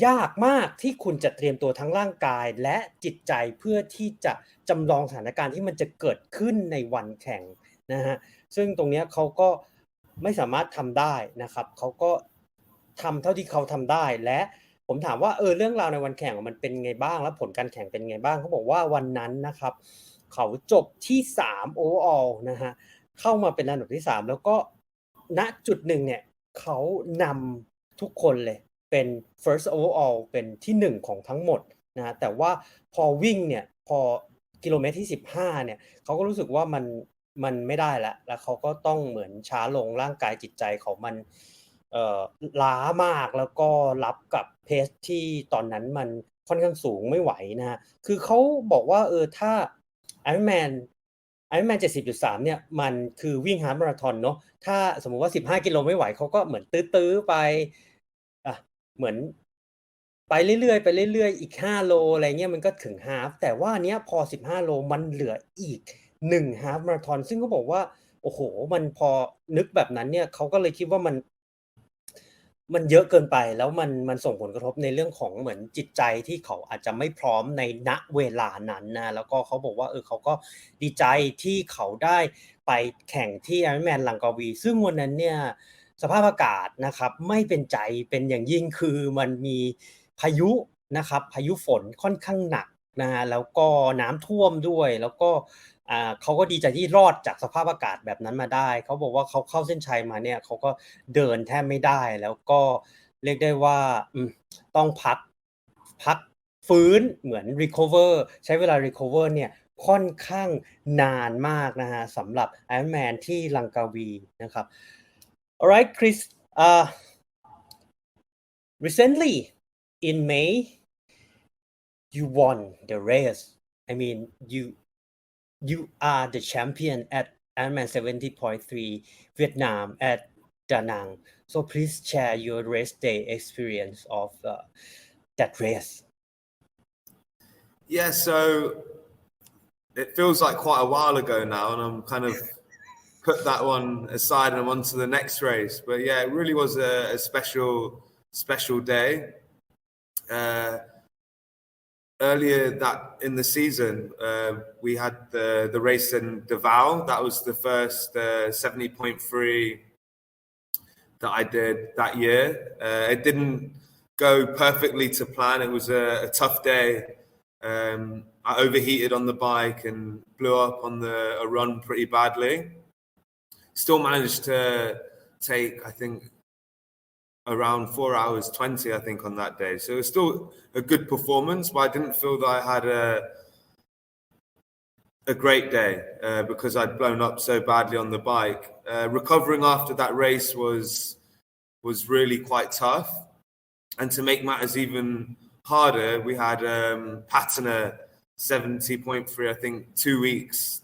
ยากมากที่คุณจะเตรียมตัวทั้งร่างกายและจิตใจเพื่อที่จะจำลองสถานการณ์ที่มันจะเกิดขึ้นในวันแข่งนะฮะซึ่งตรงนี้เขาก็ไม่สามารถทำได้นะครับเขาก็ทำเท่าที่เขาทำได้และผมถามว่าเรื่องราวในวันแข่งมันเป็นไงบ้างและผลการแข่งเป็นไงบ้างเขาบอกว่าวันนั้นนะครับเขาจบที่3 overall นะฮะเข้ามาเป็นอันดับที่3แล้วก็ณจุดหนึ่งเนี่ยเขานำทุกคนเลยเป็น first overall เป็นที่1ของทั้งหมดนะแต่ว่าพอวิ่งเนี่ยพอกิโลเมตรที่15เนี่ยเขาก็รู้สึกว่ามันไม่ได้แล้วเขาก็ต้องเหมือนช้าลงร่างกายจิตใจของมันล้ามากแล้วก็รับกับเพสที่ตอนนั้นมันค่อนข้างสูงไม่ไหวนะฮะคือเขาบอกว่าถ้า Ironman 70.3 เนี่ยมันคือวิ่งฮาล์ฟมาราธอนเนาะถ้าสมมุติว่า15 กิโลไม่ไหวเขาก็เหมือนตื้อๆไปเหมือนไปเรื่อยๆอีก5 โลอะไรเงี้ยมันก็ถึงฮาล์ฟแต่ว่าเนี้ยพอ15 โลมันเหลืออีก1 ฮาล์ฟมาราธอนซึ่งเขาบอกว่าโอ้โหมันพอนึกแบบนั้นเนี่ยเขาก็เลยคิดว่ามันเยอะเกินไปแล้วมันส่งผลกระทบในเรื่องของเหมือนจิตใจที่เขาอาจจะไม่พร้อมในณเวลานั้นนะแล้วก็เขาบอกว่าเขาก็ดีใจที่เขาได้ไปแข่งที่ Ironman ลังกาวีซึ่งวันนั้นเนี่ยสภาพอากาศนะครับไม่เป็นใจเป็นอย่างยิ่งคือมันมีพายุนะครับพายุฝนค่อนข้างหนักนะฮะแล้วก็น้ำท่วมด้วยแล้วก็เขาก็ดีใจที่รอดจากสภาพอากาศแบบนั้นมาได้เขาบอกว่าเขาเข้าเส้นชัยมาเนี่ยเขาก็เดินแทบไม่ได้แล้วก็เรียกได้ว่าต้องพักฟื้นเหมือน recover ใช้เวลา recover เนี่ยค่อนข้างนานมากนะฮะสำหรับ Ironman ที่ลังกาวีนะครับ Alright Chris recently in May you won the race I mean you are the champion at IRONMAN 70.3 Vietnam at Da Nang. So please share your race day experience of that race. Yeah, so it feels like quite a while ago now, and I'm kind of put that one aside and I'm on to the next race. But yeah, it really was a special day. Earlier that in the season, we had the race in Davao. That was the first 70.3 that I did that year. It didn't go perfectly to plan. It was a tough day. I overheated on the bike and blew up on a run pretty badly. Still managed to take, I think, around 4 hours 20, I think, on that day. So it was still a good performance, but I didn't feel that I had a great day because I'd blown up so badly on the bike. Recovering after that race was really quite tough. And to make matters even harder, we had Patina 70.3, I think, 2 weeks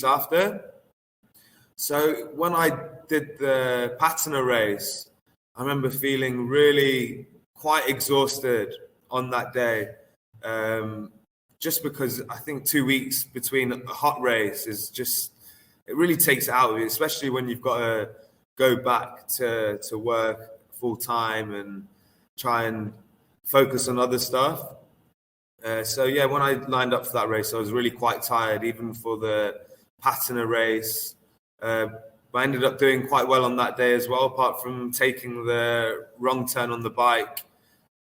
after. So when I did the Patina race, I remember feeling really quite exhausted on that day. Just because I think 2 weeks between a hot race is just, it really takes it out of you, especially when you've got to go back to work full time and try and focus on other stuff. So yeah, when I lined up for that race, I was really quite tired, even for the Patina race. But I ended up doing quite well on that day as well, apart from taking the wrong turn on the bike.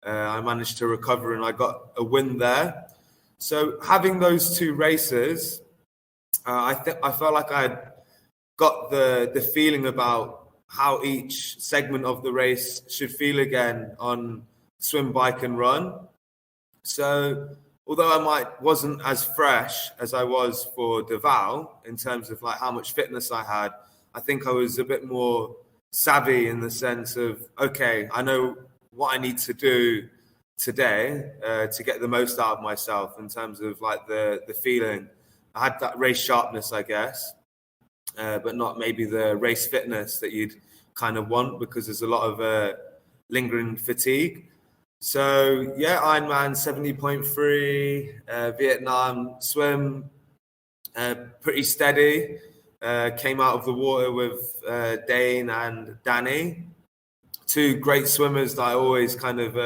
I managed to recover and I got a win there. So having those two races, I felt like I had got the feeling about how each segment of the race should feel again on swim, bike and run. So although I wasn't as fresh as I was for Davao in terms of like how much fitness I had, I think I was a bit more savvy in the sense of, okay, I know what I need to do today to get the most out of myself in terms of like the feeling. I had that race sharpness, I guess, but not maybe the race fitness that you'd kind of want because there's a lot of lingering fatigue. So yeah, Ironman 70.3, Vietnam swim, pretty steady. Came out of the water with Dane and Danny, two great swimmers that I always kind of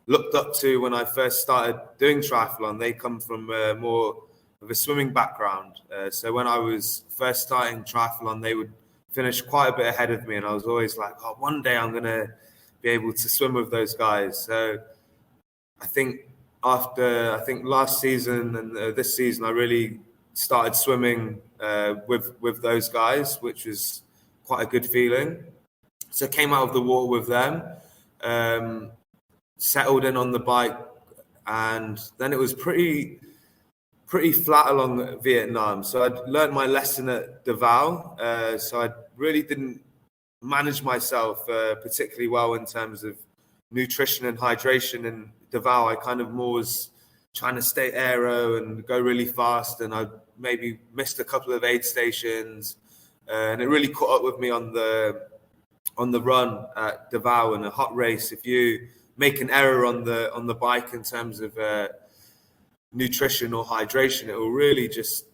looked up to when I first started doing triathlon. They come from more of a swimming background. So when I was first starting triathlon, they would finish quite a bit ahead of me. And I was always like, oh, one day I'm going to be able to swim with those guys. So I think after, last season and this season, I really started swimming with those guys, which was quite a good feeling. So came out of the water with them, settled in on the bike, and then it was pretty flat along Vietnam. So I'd learned my lesson at Davao. So I really didn't manage myself particularly well in terms of nutrition and hydration. In Davao, I kind of more was trying to stay aero and go really fast, and I maybe missed a couple of aid stations, and it really caught up with me on the run at Davao in a hot race. If you make an error on the bike in terms of nutrition or hydration, it will really just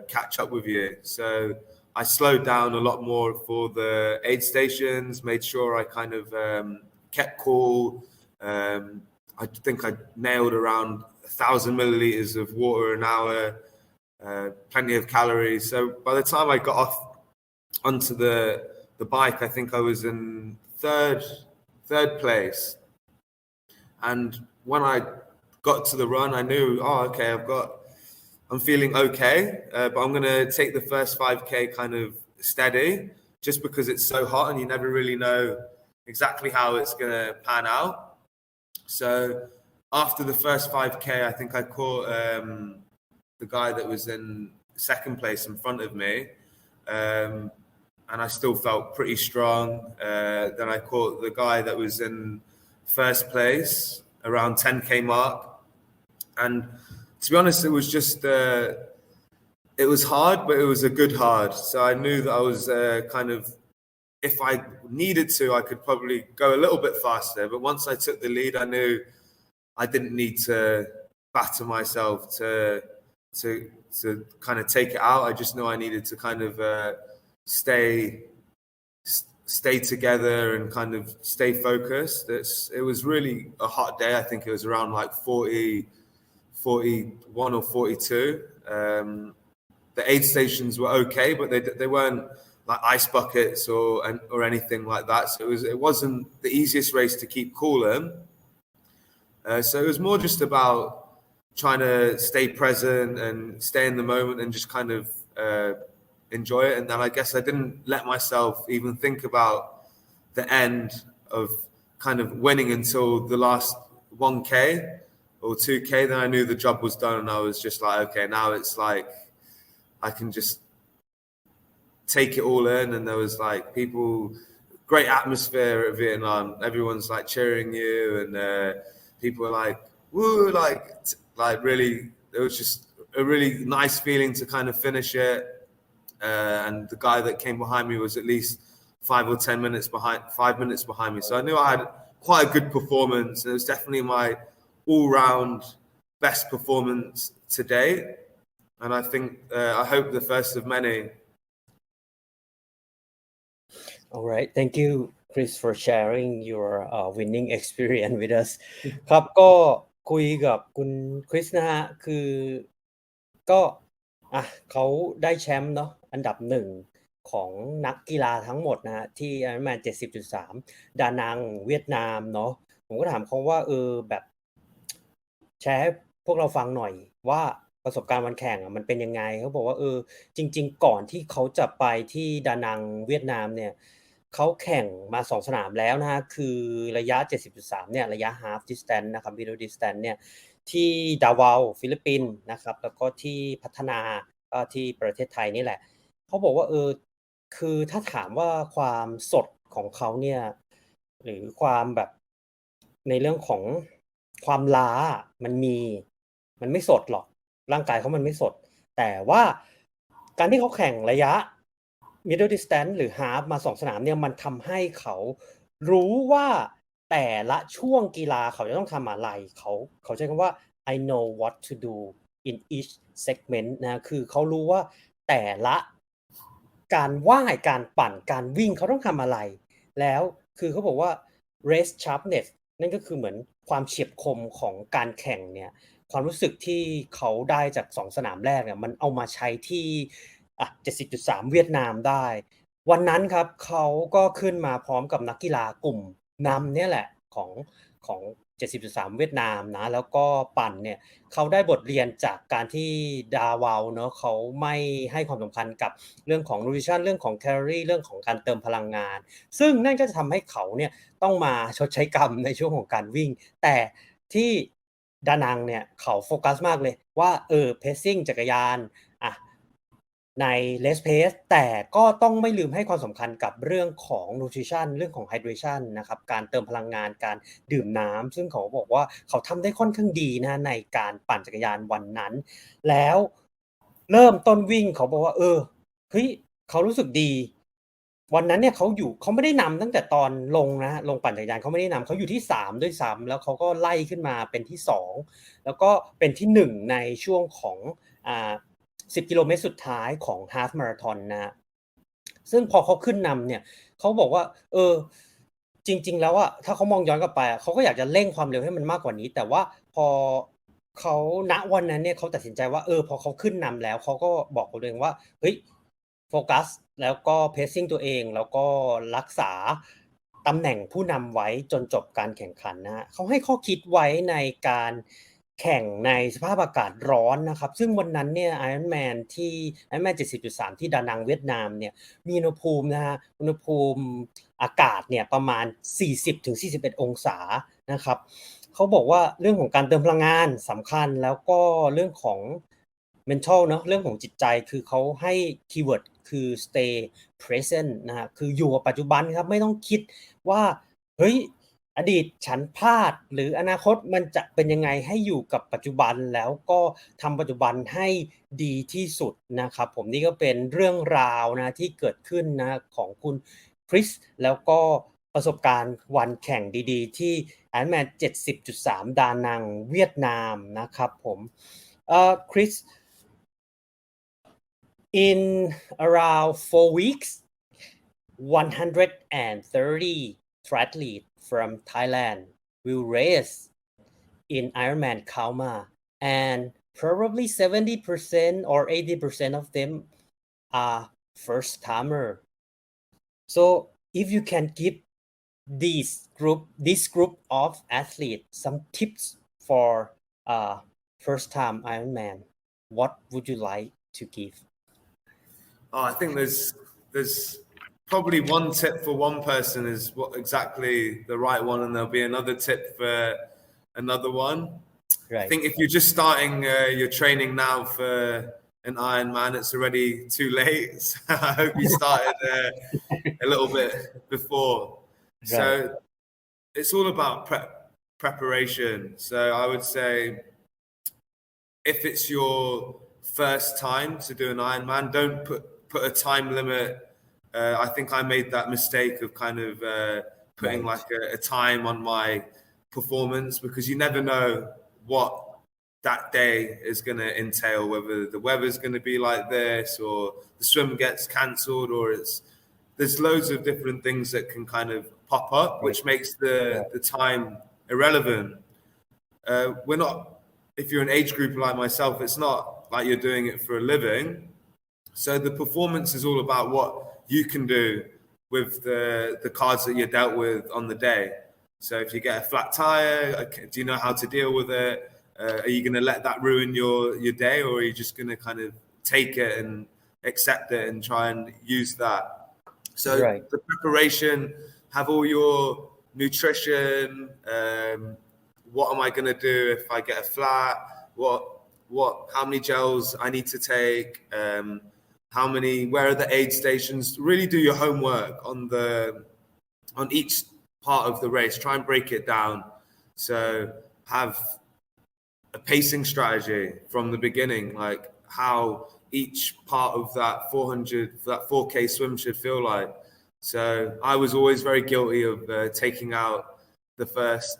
catch up with you. So I slowed down a lot more for the aid stations, made sure I kind of kept cool. I think I nailed around 1,000 milliliters of water an hour, plenty of calories. So by the time I got off onto the bike, I think I was in third place. And when I got to the run, I knew, oh, okay, I'm feeling okay, but I'm going to take the first 5K kind of steady just because it's so hot and you never really know exactly how it's going to pan out. So after the first 5K, I think I caught the guy that was in second place in front of me. And I still felt pretty strong. Then I caught the guy that was in first place around 10K mark. And to be honest, it was just, it was hard, but it was a good hard. So I knew that I was kind of if I needed to, I could probably go a little bit faster. But once I took the lead, I knew I didn't need to batter myself to kind of take it out. I just knew I needed to kind of stay together and kind of stay focused. It was really a hot day. I think it was around like 40, 41 or 42. The aid stations were okay, but they weren't like ice buckets or anything like that. So it wasn't the easiest race to keep cool in. So it was more just about trying to stay present and stay in the moment and just kind of enjoy it. And then I guess I didn't let myself even think about the end of kind of winning until the last 1K or 2K. Then I knew the job was done and I was just like, okay, now it's like I can just take it all in. And there was like great atmosphere at Vietnam. Everyone's like cheering you and people were like, woo, like really, it was just a really nice feeling to kind of finish it. And the guy that came behind me was at least 5 minutes behind me. So I knew I had quite a good performance. And it was definitely my all-round best performance to date. And I think, I hope the first of many. All right, thank you, Chris, for sharing your winning experience with us. ครับก็คุยกับคุณคริสนะฮะคือก็เขาได้แชมป์เนาะอันดับหนึ่งของนักกีฬาทั้งหมดนะฮะที่ Ironman 70.3 ดานังเวียดนามเนาะผมก็ถามเขาว่าแบบแชร์ให้พวกเราฟังหน่อยว่าประสบการณ์วันแข่งมันเป็นยังไงเขาบอกว่าจริงๆก่อนที่เขาจะไปที่ดานังเวียดนามเนี่ยเขาแข่งมา2สนามแล้วนะฮะคือระยะ 70.3 เนี่ยระยะ half distance นะครับ middle distance เนี่ยที่ดาวาวฟิลิปปินส์นะครับแล้วก็ที่พัฒนาที่ประเทศไทยนี่แหละเขาบอกว่าคือถ้าถามว่าความสดของเขาเนี่ยหรือความแบบในเรื่องของความล้ามันไม่สดหรอกร่างกายเขามันไม่สดแต่ว่าการที่เขาแข่งระยะ middle distance หรือ half มา2สนามเนี่ยมันทำให้เขารู้ว่าแต่ละช่วงกีฬาเขาจะต้องทำอะไรเขาใช้คำว่า I know what to do in each segment นะคือเขารู้ว่าแต่ละการว่ายการปั่นการวิ่งเขาต้องทำอะไรแล้วคือเขาบอกว่า race sharpness นั่นก็คือเหมือนความเฉียบคมของการแข่งเนี่ยความรู้สึกที่เขาได้จาก2สนามแรกเนี่ยมันเอามาใช้ที่70.3 เวียดนามได้วันนั้นครับเขาก็ขึ้นมาพร้อมกับนักกีฬากลุ่มนำเนี่ยแหละของ 70.3 เวียดนามนะแล้วก็ปั่นเนี่ยเขาได้บทเรียนจากการที่ดาวาวเนาะเขาไม่ให้ความสำคัญกับเรื่องของ nutrition เรื่องของแคลอรี่เรื่องของการเติมพลังงานซึ่งนั่นก็จะทำให้เขาเนี่ยต้องมาชดใช้กรรมในช่วงของการวิ่งแต่ที่ดานังเนี่ยเขาโฟกัสมากเลยว่าpacing จักรยานใน race pace แต่ก็ต้องไม่ลืมให้ความสำคัญกับเรื่องของ nutrition เรื่องของ hydration นะครับการเติมพลังงานการดื่มน้ำซึ่งเขาบอกว่าเขาทำได้ค่อนข้างดีนะในการปั่นจักรยานวันนั้นแล้วเริ่มต้นวิ่งเขาบอกว่าเฮ้ยเขารู้สึกดีวันนั้นเนี่ยเขาไม่ได้นำตั้งแต่ตอนลงปั่นจักรยานเขาไม่ได้นำเขาอยู่ที่3ด้วยซ้ำแล้วเขาก็ไล่ขึ้นมาเป็นที่2แล้วก็เป็นที่1ในช่วงของ10 กิโลเมตรสุดท้ายของฮาล์ฟมาราธอนนะซึ่งพอเขาขึ้นนำเนี่ยเขาบอกว่าจริงๆแล้วถ้าเขามองย้อนกลับไปเขาก็อยากจะเร่งความเร็วให้มันมากกว่านี้แต่ว่าพอเขาณวันนั้นเนี่ยเขาตัดสินใจว่าพอเขาขึ้นนำแล้วเขาก็บอกตัวเองว่าเฮ้ยโฟกัสแล้วก็เพซซิ่งตัวเองแล้วก็รักษาตำแหน่งผู้นำไว้จนจบการแข่งขันนะเขาให้ข้อคิดไว้ในการแข่งในสภาพอากาศร้อนนะครับซึ่งวันนั้นเนี่ย Ironman 70.3 ที่ดานังเวียดนามเนี่ยมีอุณหภูมินะฮะอุณหภูมิอากาศเนี่ยประมาณ 40-41 องศานะครับเขาบอกว่าเรื่องของการเติมพลังงานสำคัญแล้วก็เรื่องของ mental เนาะเรื่องของจิตใจคือเขาให้คีย์เวิร์ดคือ stay present นะฮะคืออยู่กับปัจจุบันครับไม่ต้องคิดว่าเฮ้ยอดีตฉันพลาดหรืออนาคตมันจะเป็นยังไงให้อยู่กับปัจจุบันแล้วก็ทำปัจจุบันให้ดีที่สุดนะครับผมนี่ก็เป็นเรื่องราวนะที่เกิดขึ้นนะของคุณ คริสแล้วก็ประสบการณ์วันแข่งดีๆที่ Ironman 70.3 ดานังเวียดนามนะครับผมChris in around 4 weeks 130 triathletes from Thailand will race in Ironman Kalma and probably 70% or 80% of them are first timer. So if you can give this group of athletes some tips for first time Ironman, what would you like to give? I think there's probably one tip for one person is what exactly the right one, and there'll be another tip for another one. Right. I think if you're just starting your training now for an Ironman, it's already too late. So I hope you started a little bit before. Right. So it's all about preparation. So I would say if it's your first time to do an Ironman, don't put a time limit. I think I made that mistake of kind of putting right. like a time on my performance, because you never know what that day is going to entail, whether the weather's going to be like this or the swim gets cancelled, or there's loads of different things that can kind of pop up, which makes the time irrelevant. We're not, if you're an age group like myself, it's not like you're doing it for a living. So the performance is all about what you can do with the cards that you're dealt with on the day. So if you get a flat tire, do you know how to deal with it? Are you going to let that ruin your day, or are you just going to kind of take it and accept it and try and use that? So right. The preparation, have all your nutrition. What am I going to do if I get a flat? How many gels I need to take? Where are the aid stations? Really do your homework on each part of the race. Try and break it down. So have a pacing strategy from the beginning, like how each part of that 4K swim should feel like. So I was always very guilty of taking out the first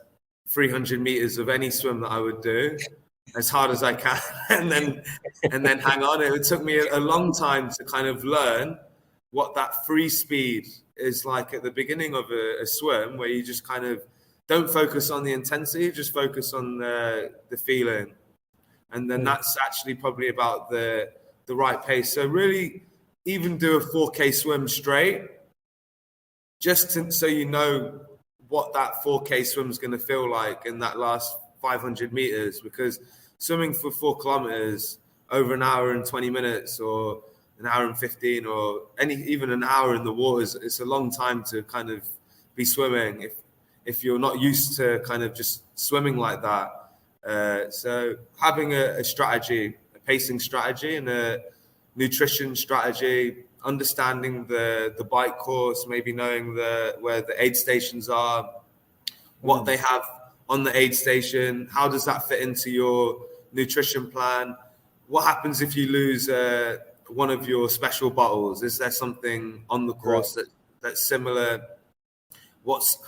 300 meters of any swim that I would do as hard as I can, and then hang on. It took me a long time to kind of learn what that free speed is like at the beginning of a swim, where you just kind of don't focus on the intensity, just focus on the feeling. And then that's actually probably about the right pace. So really even do a 4K swim straight, just so you know what that 4K swim is going to feel like in that last 500 meters, because swimming for 4 kilometers over an hour and 20 minutes or an hour and 15 or even an hour in the waters, it's a long time to kind of be swimming if you're not used to kind of just swimming like that. So having a strategy, a pacing strategy and a nutrition strategy, understanding the bike course, maybe knowing where the aid stations are, what they have on the aid station, how does that fit into your nutrition plan? What happens if you lose one of your special bottles? Is there something on the course that's similar?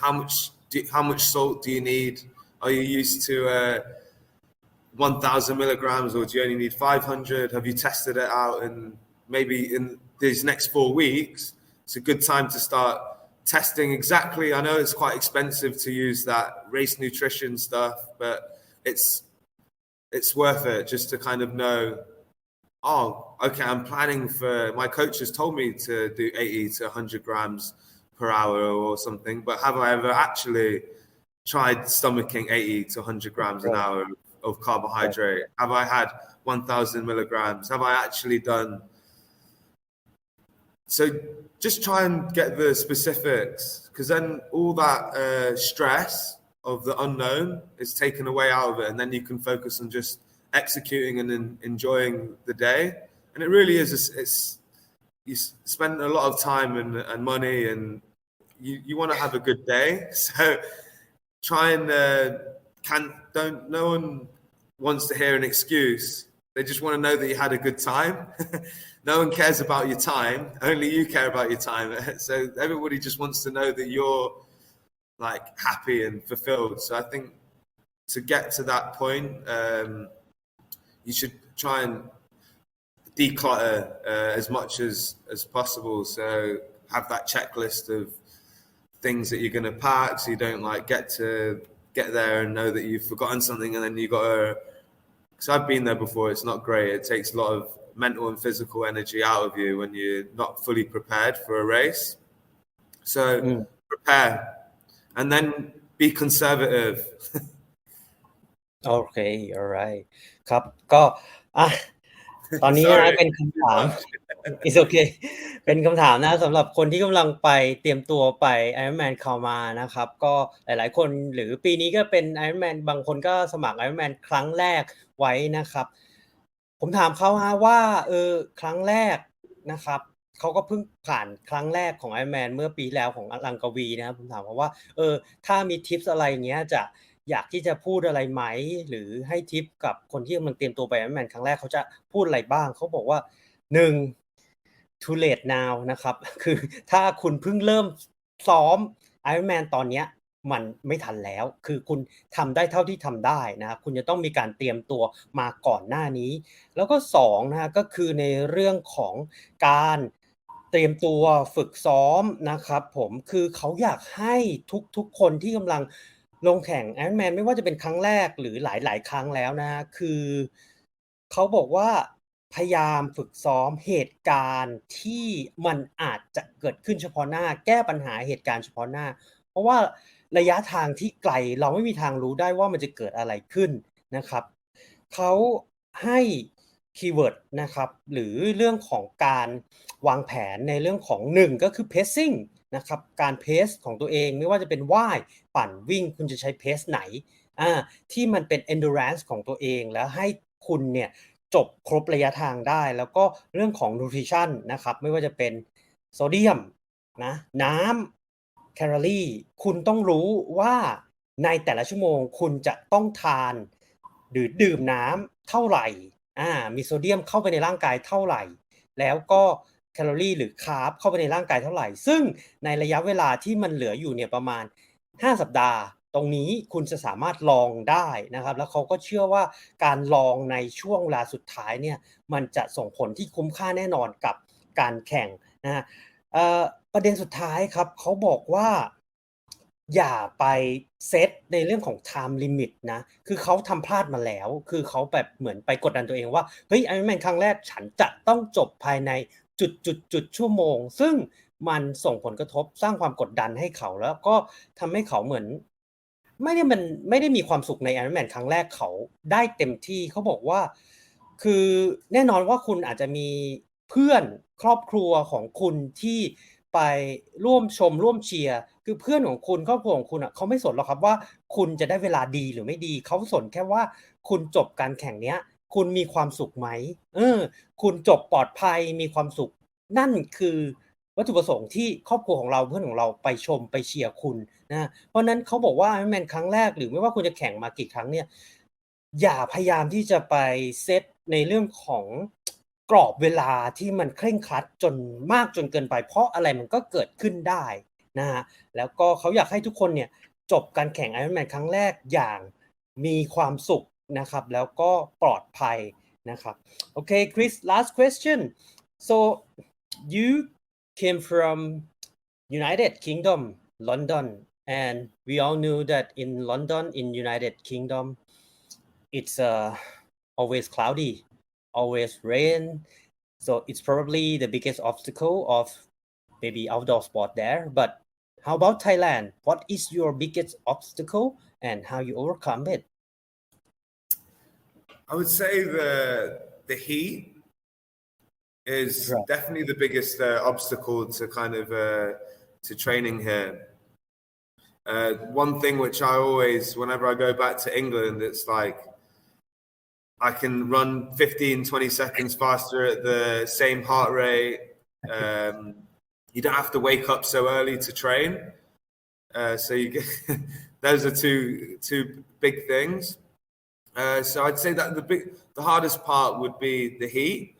How much salt do you need? Are you used to 1,000 milligrams, or do you only need 500? Have you tested it out? And maybe in these next 4 weeks, it's a good time to start testing exactly. I know it's quite expensive to use that race nutrition stuff, but it's worth it just to kind of know, oh, okay, I'm planning for, my coach has told me to do 80 to 100 grams per hour or something, but have I ever actually tried stomaching 80 to 100 grams an hour of carbohydrate? Have I had 1,000 milligrams? Have I actually done? So just try and get the specifics, because then all that stress of the unknown is taken away out of it, and then you can focus on just executing and enjoying the day. And it really is, you spend a lot of time and money, and you want to have a good day. So try and no one wants to hear an excuse They just want to know that you had a good time. No one cares about your time. Only you care about your time. So everybody just wants to know that you're like happy and fulfilled. So I think to get to that point, you should try and declutter as much as possible. So have that checklist of things that you're going to pack, so you don't like get there and know that you've forgotten something, and then you got to. Because I've been there before, it's not great. It takes a lot of mental and physical energy out of you when you're not fully prepared for a race. So prepare, and then be conservative. Okay, alright ครับก็ตอนนี้นะ Sorry. เป็นคำถาม It's okay เป็นคำถามนะสำหรับคนที่กำลังไปเตรียมตัวไป Ironman เข้ามานะครับก็หลายๆคนหรือปีนี้ก็เป็น Ironman บางคนก็สมัคร Ironman ครั้งแรกไว้นะครับผมถามเขาว่าครั้งแรกนะครับเขาก็เพิ่งผ่านครั้งแรกของ Ironman เมื่อปีแล้วของลังกาวีนะครับผมถามเขาว่าถ้ามีทิปส์อะไรอย่างเงี้ยจะอยากที่จะพูดอะไรไหมหรือให้ทิปกับคนที่กำลังเตรียมตัวไป Ironman ครั้งแรกเขาจะพูดอะไรบ้างเขาบอกว่า1 too late now นะครับคือถ้าคุณเพิ่งเริ่มซ้อม Ironman ตอนเนี้ยมันไม่ทันแล้วคือคุณทำได้เท่าที่ทำได้นะครับคุณจะต้องมีการเตรียมตัวมาก่อนหน้านี้แล้วก็2นะฮะก็คือในเรื่องของการเตรียมตัวฝึกซ้อมนะครับผมคือเขาอยากให้ทุกๆคนที่กำลังลงแข่ง Ironman ไม่ว่าจะเป็นครั้งแรกหรือหลายๆครั้งแล้วนะคือเขาบอกว่าพยายามฝึกซ้อมเหตุการณ์ที่มันอาจจะเกิดขึ้นเฉพาะหน้าแก้ปัญหาเหตุการณ์เฉพาะหน้าเพราะว่าระยะทางที่ไกลเราไม่มีทางรู้ได้ว่ามันจะเกิดอะไรขึ้นนะครับเขาให้คีย์เวิร์ดนะครับหรือเรื่องของการวางแผนในเรื่องของ1ก็คือ pacing นะครับการเพสของตัวเองไม่ว่าจะเป็นว่ายปั่นวิ่งคุณจะใช้เพสไหนที่มันเป็น endurance ของตัวเองแล้วให้คุณเนี่ยจบครบระยะทางได้แล้วก็เรื่องของ nutrition นะครับไม่ว่าจะเป็นโซเดียมนะน้ำแคลอรี่คุณต้องรู้ว่าในแต่ละชั่วโมงคุณจะต้องทานหรือดื่มน้ำเท่าไหร่มีโซเดียมเข้าไปในร่างกายเท่าไหร่แล้วก็แคลอรี่หรือคาร์บเข้าไปในร่างกายเท่าไหร่ซึ่งในระยะเวลาที่มันเหลืออยู่เนี่ยประมาณ5 สัปดาห์ตรงนี้คุณจะสามารถลองได้นะครับแล้วเขาก็เชื่อว่าการลองในช่วงเวลาสุดท้ายเนี่ยมันจะส่งผลที่คุ้มค่าแน่นอนกับการแข่งนะฮะประเด็นสุดท้ายครับเขาบอกว่าอย่าไปเซตในเรื่องของ time limit นะคือเขาทำพลาดมาแล้วคือเขาแบบเหมือนไปกดดันตัวเองว่าเฮ้ย Ironman ครั้งแรกฉันจะต้องจบภายในจุดชั่วโมงซึ่งมันส่งผลกระทบสร้างความกดดันให้เขาแล้วก็ทำให้เขาเหมือนไม่ได้มีความสุขใน Ironman ครั้งแรกเขาได้เต็มที่เขาบอกว่าคือแน่นอนว่าคุณอาจจะมีเพื่อนครอบครัวของคุณที่ไปร่วมชมร่วมเชียร์คือเพื่อนของคุณครอบครัวของคุณเขาไม่สนหรอกครับว่าคุณจะได้เวลาดีหรือไม่ดีเขาสนแค่ว่าคุณจบการแข่งเนี้ยคุณมีความสุขไหมคุณจบปลอดภัยมีความสุขนั่นคือวัตถุประสงค์ที่ครอบครัวของเราเพื่อนของเราไปชมไปเชียร์คุณนะเพราะนั้นเขาบอกว่า Ironman ครั้งแรกหรือไม่ว่าคุณจะแข่งมากี่ครั้งเนี่ยอย่าพยายามที่จะไปเซตในเรื่องของกรอบเวลาที่มันเคร่งครัดจนมากจนเกินไปเพราะอะไรมันก็เกิดขึ้นได้นะฮะแล้วก็เขาอยากให้ทุกคนเนี่ยจบการแข่ง Ironman ครั้งแรกอย่างมีความสุขนะครับแล้วก็ปลอดภัยนะครับ Okay Chris last question so you came from United Kingdom London and we all knew that in London in United Kingdom it's always cloudy always rain so it's probably the biggest obstacle of maybe outdoor sport there but how about Thailand what is your biggest obstacle and how you overcome it I would say the heat is definitely the biggest obstacle to kind of to training here. One thing which I always, whenever I go back to England, it's like I can run 15-20 seconds faster at the same heart rate. You don't have to wake up so early to train. So you get those are two big things. So I'd say that the hardest part would be the heat.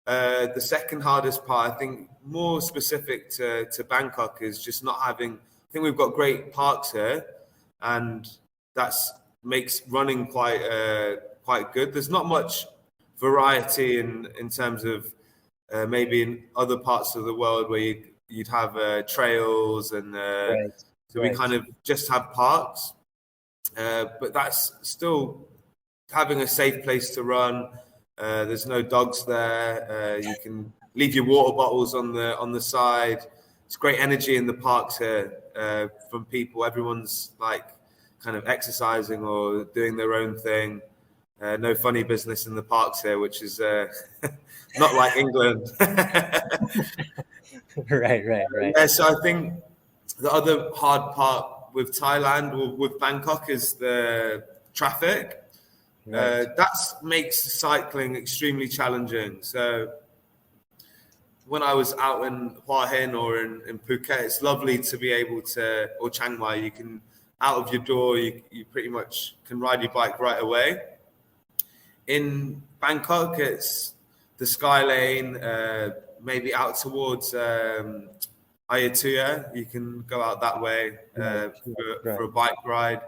The second hardest part, I think, more specific to Bangkok, is just not having. I think we've got great parks here, and that makes running quite good. There's not much variety in terms of maybe in other parts of the world where you'd have trails and so we kind of just have parks, but that's still having a safe place to run. There's no dogs there. You can leave your water bottles on the side. It's great energy in the parks here from people. Everyone's like kind of exercising or doing their own thing. No funny business in the parks here, which is not like England. Right. So I think the other hard part with Thailand or with Bangkok is the traffic. That makes cycling extremely challenging. So when I was out in Hua Hin or in Phuket, it's lovely to be able to, or Chiang Mai, you can, out of your door, you pretty much can ride your bike right away. In Bangkok, it's the Sky Lane, maybe out towards Ayutthaya. You can go out that way for a bike ride.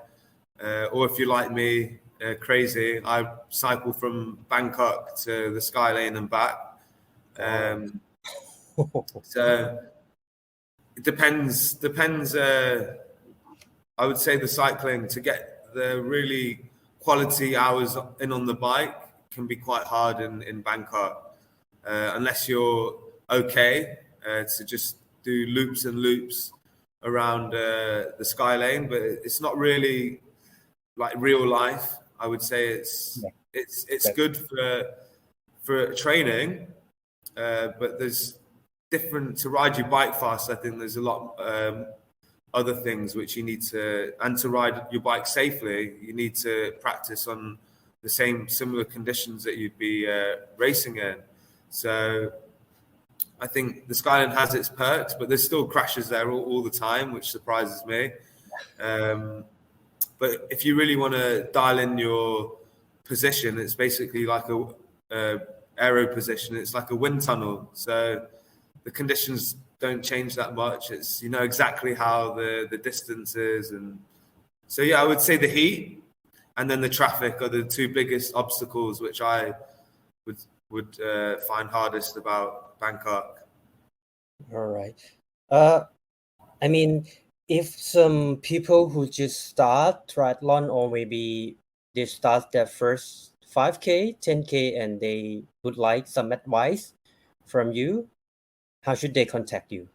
Or if you're like me, crazy, I cycle from Bangkok to the Sky Lane and back. So it depends. I would say the cycling, to get the really quality hours in on the bike, can be quite hard in Bangkok, unless you're okay to just do loops and loops around the Sky Lane. But it's not really like real life. I would say it's good for training, but there's different to ride your bike fast. I think there's a lot other things which you need to, and to ride your bike safely, you need to practice on the same similar conditions that you'd be racing in. So I think the Skyline has its perks, but there's still crashes there all the time, which surprises me. But if you really want to dial in your position, it's basically like a aero position. It's like a wind tunnel. So the conditions don't change that much. It's, you know exactly how the distance is. And so, yeah, I would say the heat and then the traffic are the two biggest obstacles, which I would find hardest about Bangkok. All right. I mean, if some people who just start triathlon, or maybe they start their first 5K, 10K, and they would like some advice from you, how should they contact you?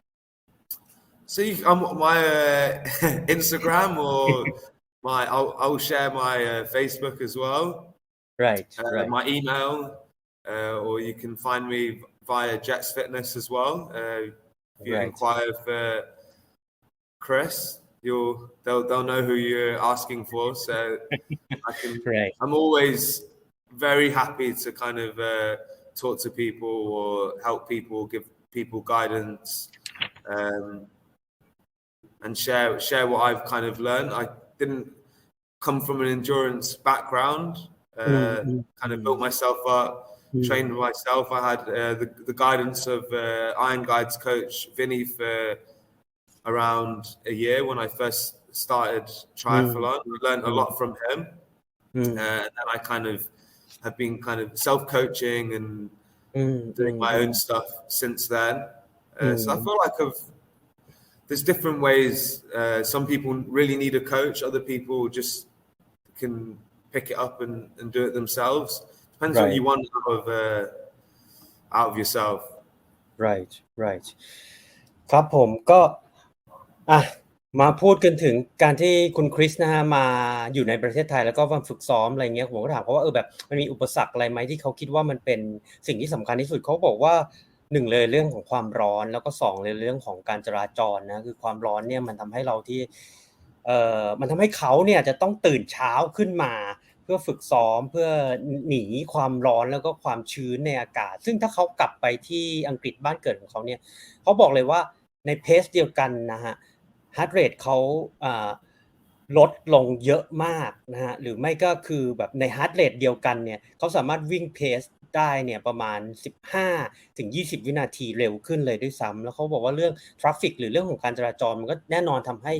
So my Instagram, or I'll share my Facebook as well. Right. My email, or you can find me via Jets Fitness as well. If you inquire for Chris, they'll know who you're asking for. So I can. I'm always very happy to kind of talk to people or help people, give people guidance, and share what I've kind of learned. I didn't come from an endurance background. Kind of built myself up, trained myself. I had the guidance of Iron Guides coach Vinny for around a year when I first started triathlon. I learned a lot from him, and then I kind of have been kind of self-coaching and doing my own stuff since then. So I feel like there's different ways. Some people really need a coach. Other people just can pick it up and do it themselves. Depends what you want out of yourself. Right. ครับผมก็มาพูดกันถึงการที่คุณคริสนะฮะมาอยู่ในประเทศไทยแล้วก็มาฝึกซ้อมอะไรเงี้ยผมก็ถามเขาว่าแบบมันมีอุปสรรคอะไรไหมที่เขาคิดว่ามันเป็นสิ่งที่สำคัญที่สุดเขาบอกว่า1เลยเรื่องของความร้อนแล้วก็2เลยเรื่องของการจราจรนะคือความร้อนเนี่ยมันทำให้เราที่มันทำให้เขาเนี่ยจะต้องตื่นเช้าขึ้นมาเพื่อฝึกซ้อมเพื่อหนีความร้อนแล้วก็ความชื้นในอากาศซึ่งถ้าเขากลับไปที่อังกฤษบ้านเกิดของเขาเนี่ยเขาบอกเลยว่าในเพสเดียวกันนะฮะฮาร์ทเรทเขา ลดลงเยอะมากนะฮะหรือไม่ก็คือแบบในฮาร์ทเรทเดียวกันเนี่ยเขาสามารถวิ่งเพสได้เนี่ยประมาณ15-20 วินาทีเร็วขึ้นเลยด้วยซ้ำแล้วเขาบอกว่าเรื่องทราฟฟิกหรือเรื่องของการจราจรมันก็แน่นอนทำให้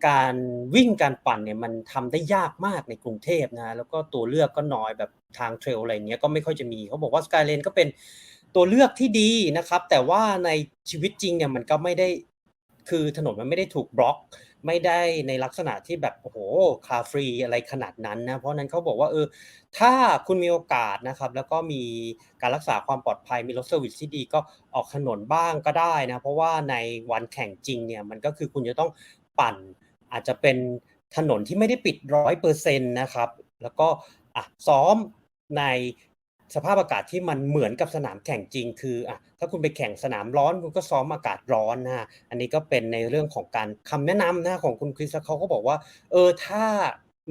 การวิ่งการปั่นเนี่ยมันทำได้ยากมากในกรุงเทพนะแล้วก็ตัวเลือกก็น้อยแบบทางเทรลอะไรเงี้ยก็ไม่ค่อยจะมีเขาบอกว่าสกายเลนก็เป็นตัวเลือกที่ดีนะครับแต่ว่าในชีวิตจริงเนี่ยมันก็ไม่ได้คือถนนมันไม่ได้ถูกบล็อกไม่ได้ในลักษณะที่แบบโอ้โหคาร์ฟรีอะไรขนาดนั้นนะเพราะนั้นเขาบอกว่าถ้าคุณมีโอกาสนะครับแล้วก็มีการรักษาความปลอดภัยมีรถเซอร์วิสที่ดีก็ออกถนนบ้างก็ได้นะเพราะว่าในวันแข่งจริงเนี่ยมันก็คือคุณจะต้องปั่นอาจจะเป็นถนนที่ไม่ได้ปิด 100% นะครับแล้วก็ซ้อมในสภาพอากาศที่มันเหมือนกับสนามแข่งจริงคือถ้าคุณไปแข่งสนามร้อนคุณก็ซ้อมอากาศร้อนนะอันนี้ก็เป็นในเรื่องของการคำแนะนำนะของคุณคริสเขาก็บอกว่าถ้า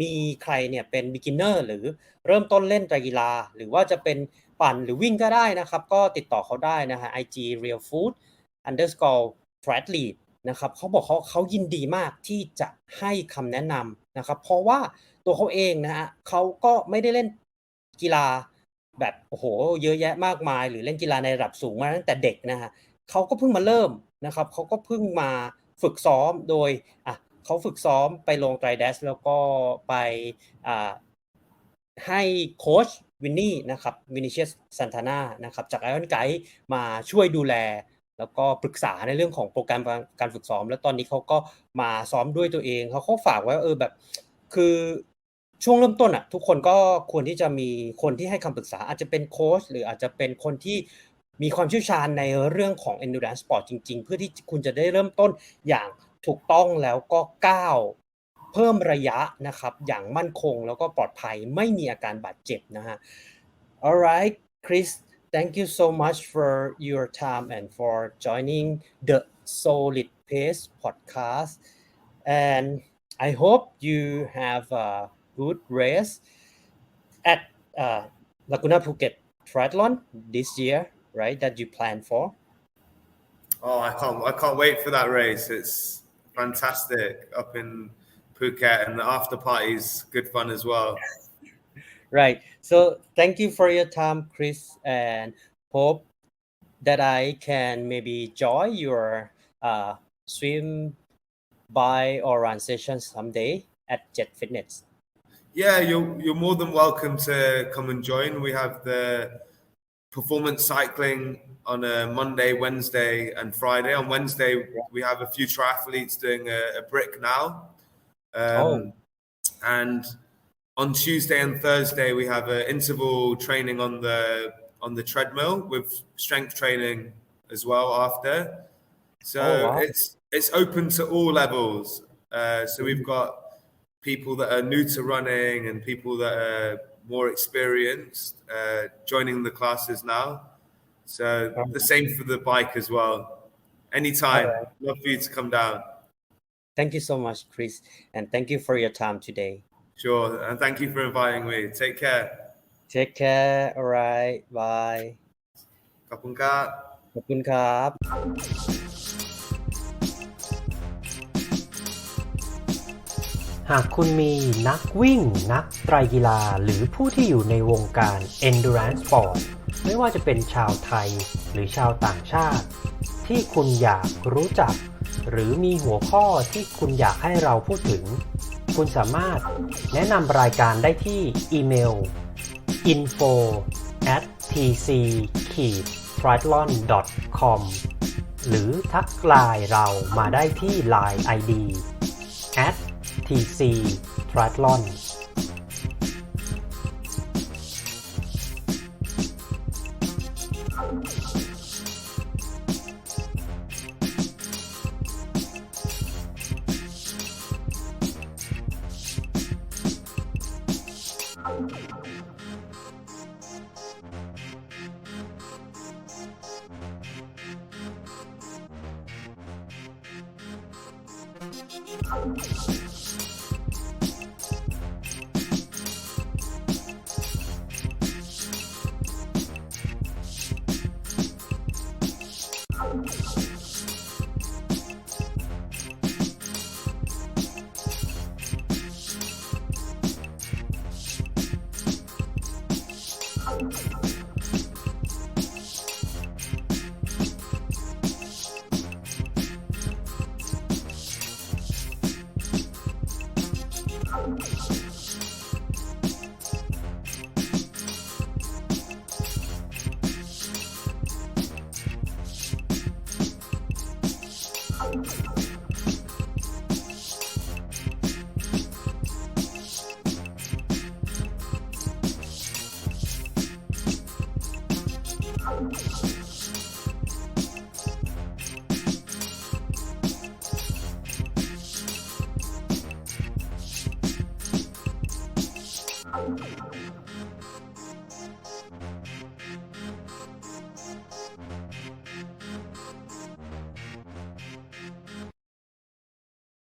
มีใครเนี่ยเป็น beginner หรือเริ่มต้นเล่นไตรกีฬาหรือว่าจะเป็นปั่นหรือวิ่งก็ได้นะครับก็ติดต่อเขาได้นะฮะ IG realfood_triathlete นะครับเขาบอกเขายินดีมากที่จะให้คำแนะนำนะครับเพราะว่าตัวเขาเองนะฮะเขาก็ไม่ได้เล่นกีฬาแบบโอ้โหเยอะแยะมากมายหรือเล่นกีฬาในระดับสูงมาตั้งแต่เด็กนะฮะเขาก็เพิ่งมาเริ่มนะครับเขาก็เพิ่งมาฝึกซ้อมโดยเขาฝึกซ้อมไปลงไตรแดชแล้วก็ไปให้โค้ชวินนี่นะครับวินิเชียสซันทาน่านะครับจากไอรอนไกด์มาช่วยดูแลแล้วก็ปรึกษาในเรื่องของโปรแกรมการฝึกซ้อมแล้วตอนนี้เขาก็มาซ้อมด้วยตัวเองเขาฝากไว้แบบคือช่วงเริ่มต้นทุกคนก็ควรที่จะมีคนที่ให้คำปรึกษาอาจจะเป็นโค้ชหรืออาจจะเป็นคนที่มีความเชี่ยวชาญในเรื่องของ endurance sport จริงๆเพื่อที่คุณจะได้เริ่มต้นอย่างถูกต้องแล้วก็ก้าวเพิ่มระยะนะครับอย่างมั่นคงแล้วก็ปลอดภัยไม่มีอาการบาดเจ็บนะฮะ Alright Chris thank you so much for your time and for joining the Solid Pace podcast and I hope you have a good race at Laguna Phuket Triathlon this year right that you plan for I can't wait for that race. It's fantastic up in Phuket and the after party is good fun as well. Right. So thank you for your time, Chris, and hope that I can maybe join your swim, by or run session someday at Jet Fitness. Yeah, you're more than welcome to come and join. We have the performance cycling on a Monday, Wednesday, and Friday. On Wednesday, we have a few triathletes doing a brick now. And on Tuesday and Thursday, we have an interval training on the treadmill with strength training as well after. So it's open to all levels. So we've got people that are new to running and people that are more experienced joining the classes now. So the same for the bike as well. Anytime. Love for you to come down. Thank you so much, Chris, and thank you for your time today. Sure, and thank you for inviting me. Take care. Take care. All right. Bye. ขอบคุณครับ ขอบคุณครับ หากคุณมีนักวิ่งนักไตรกีฬาหรือผู้ที่อยู่ในวงการ Endurance Sport ไม่ว่าจะเป็นชาวไทยหรือชาวต่างชาติที่คุณอยากรู้จักหรือมีหัวข้อที่คุณอยากให้เราพูดถึงคุณสามารถแนะนำรายการได้ที่อีเมล info@tc-triathlon.com หรือทักไลน์เรามาได้ที่ Line ID @TCtriathlon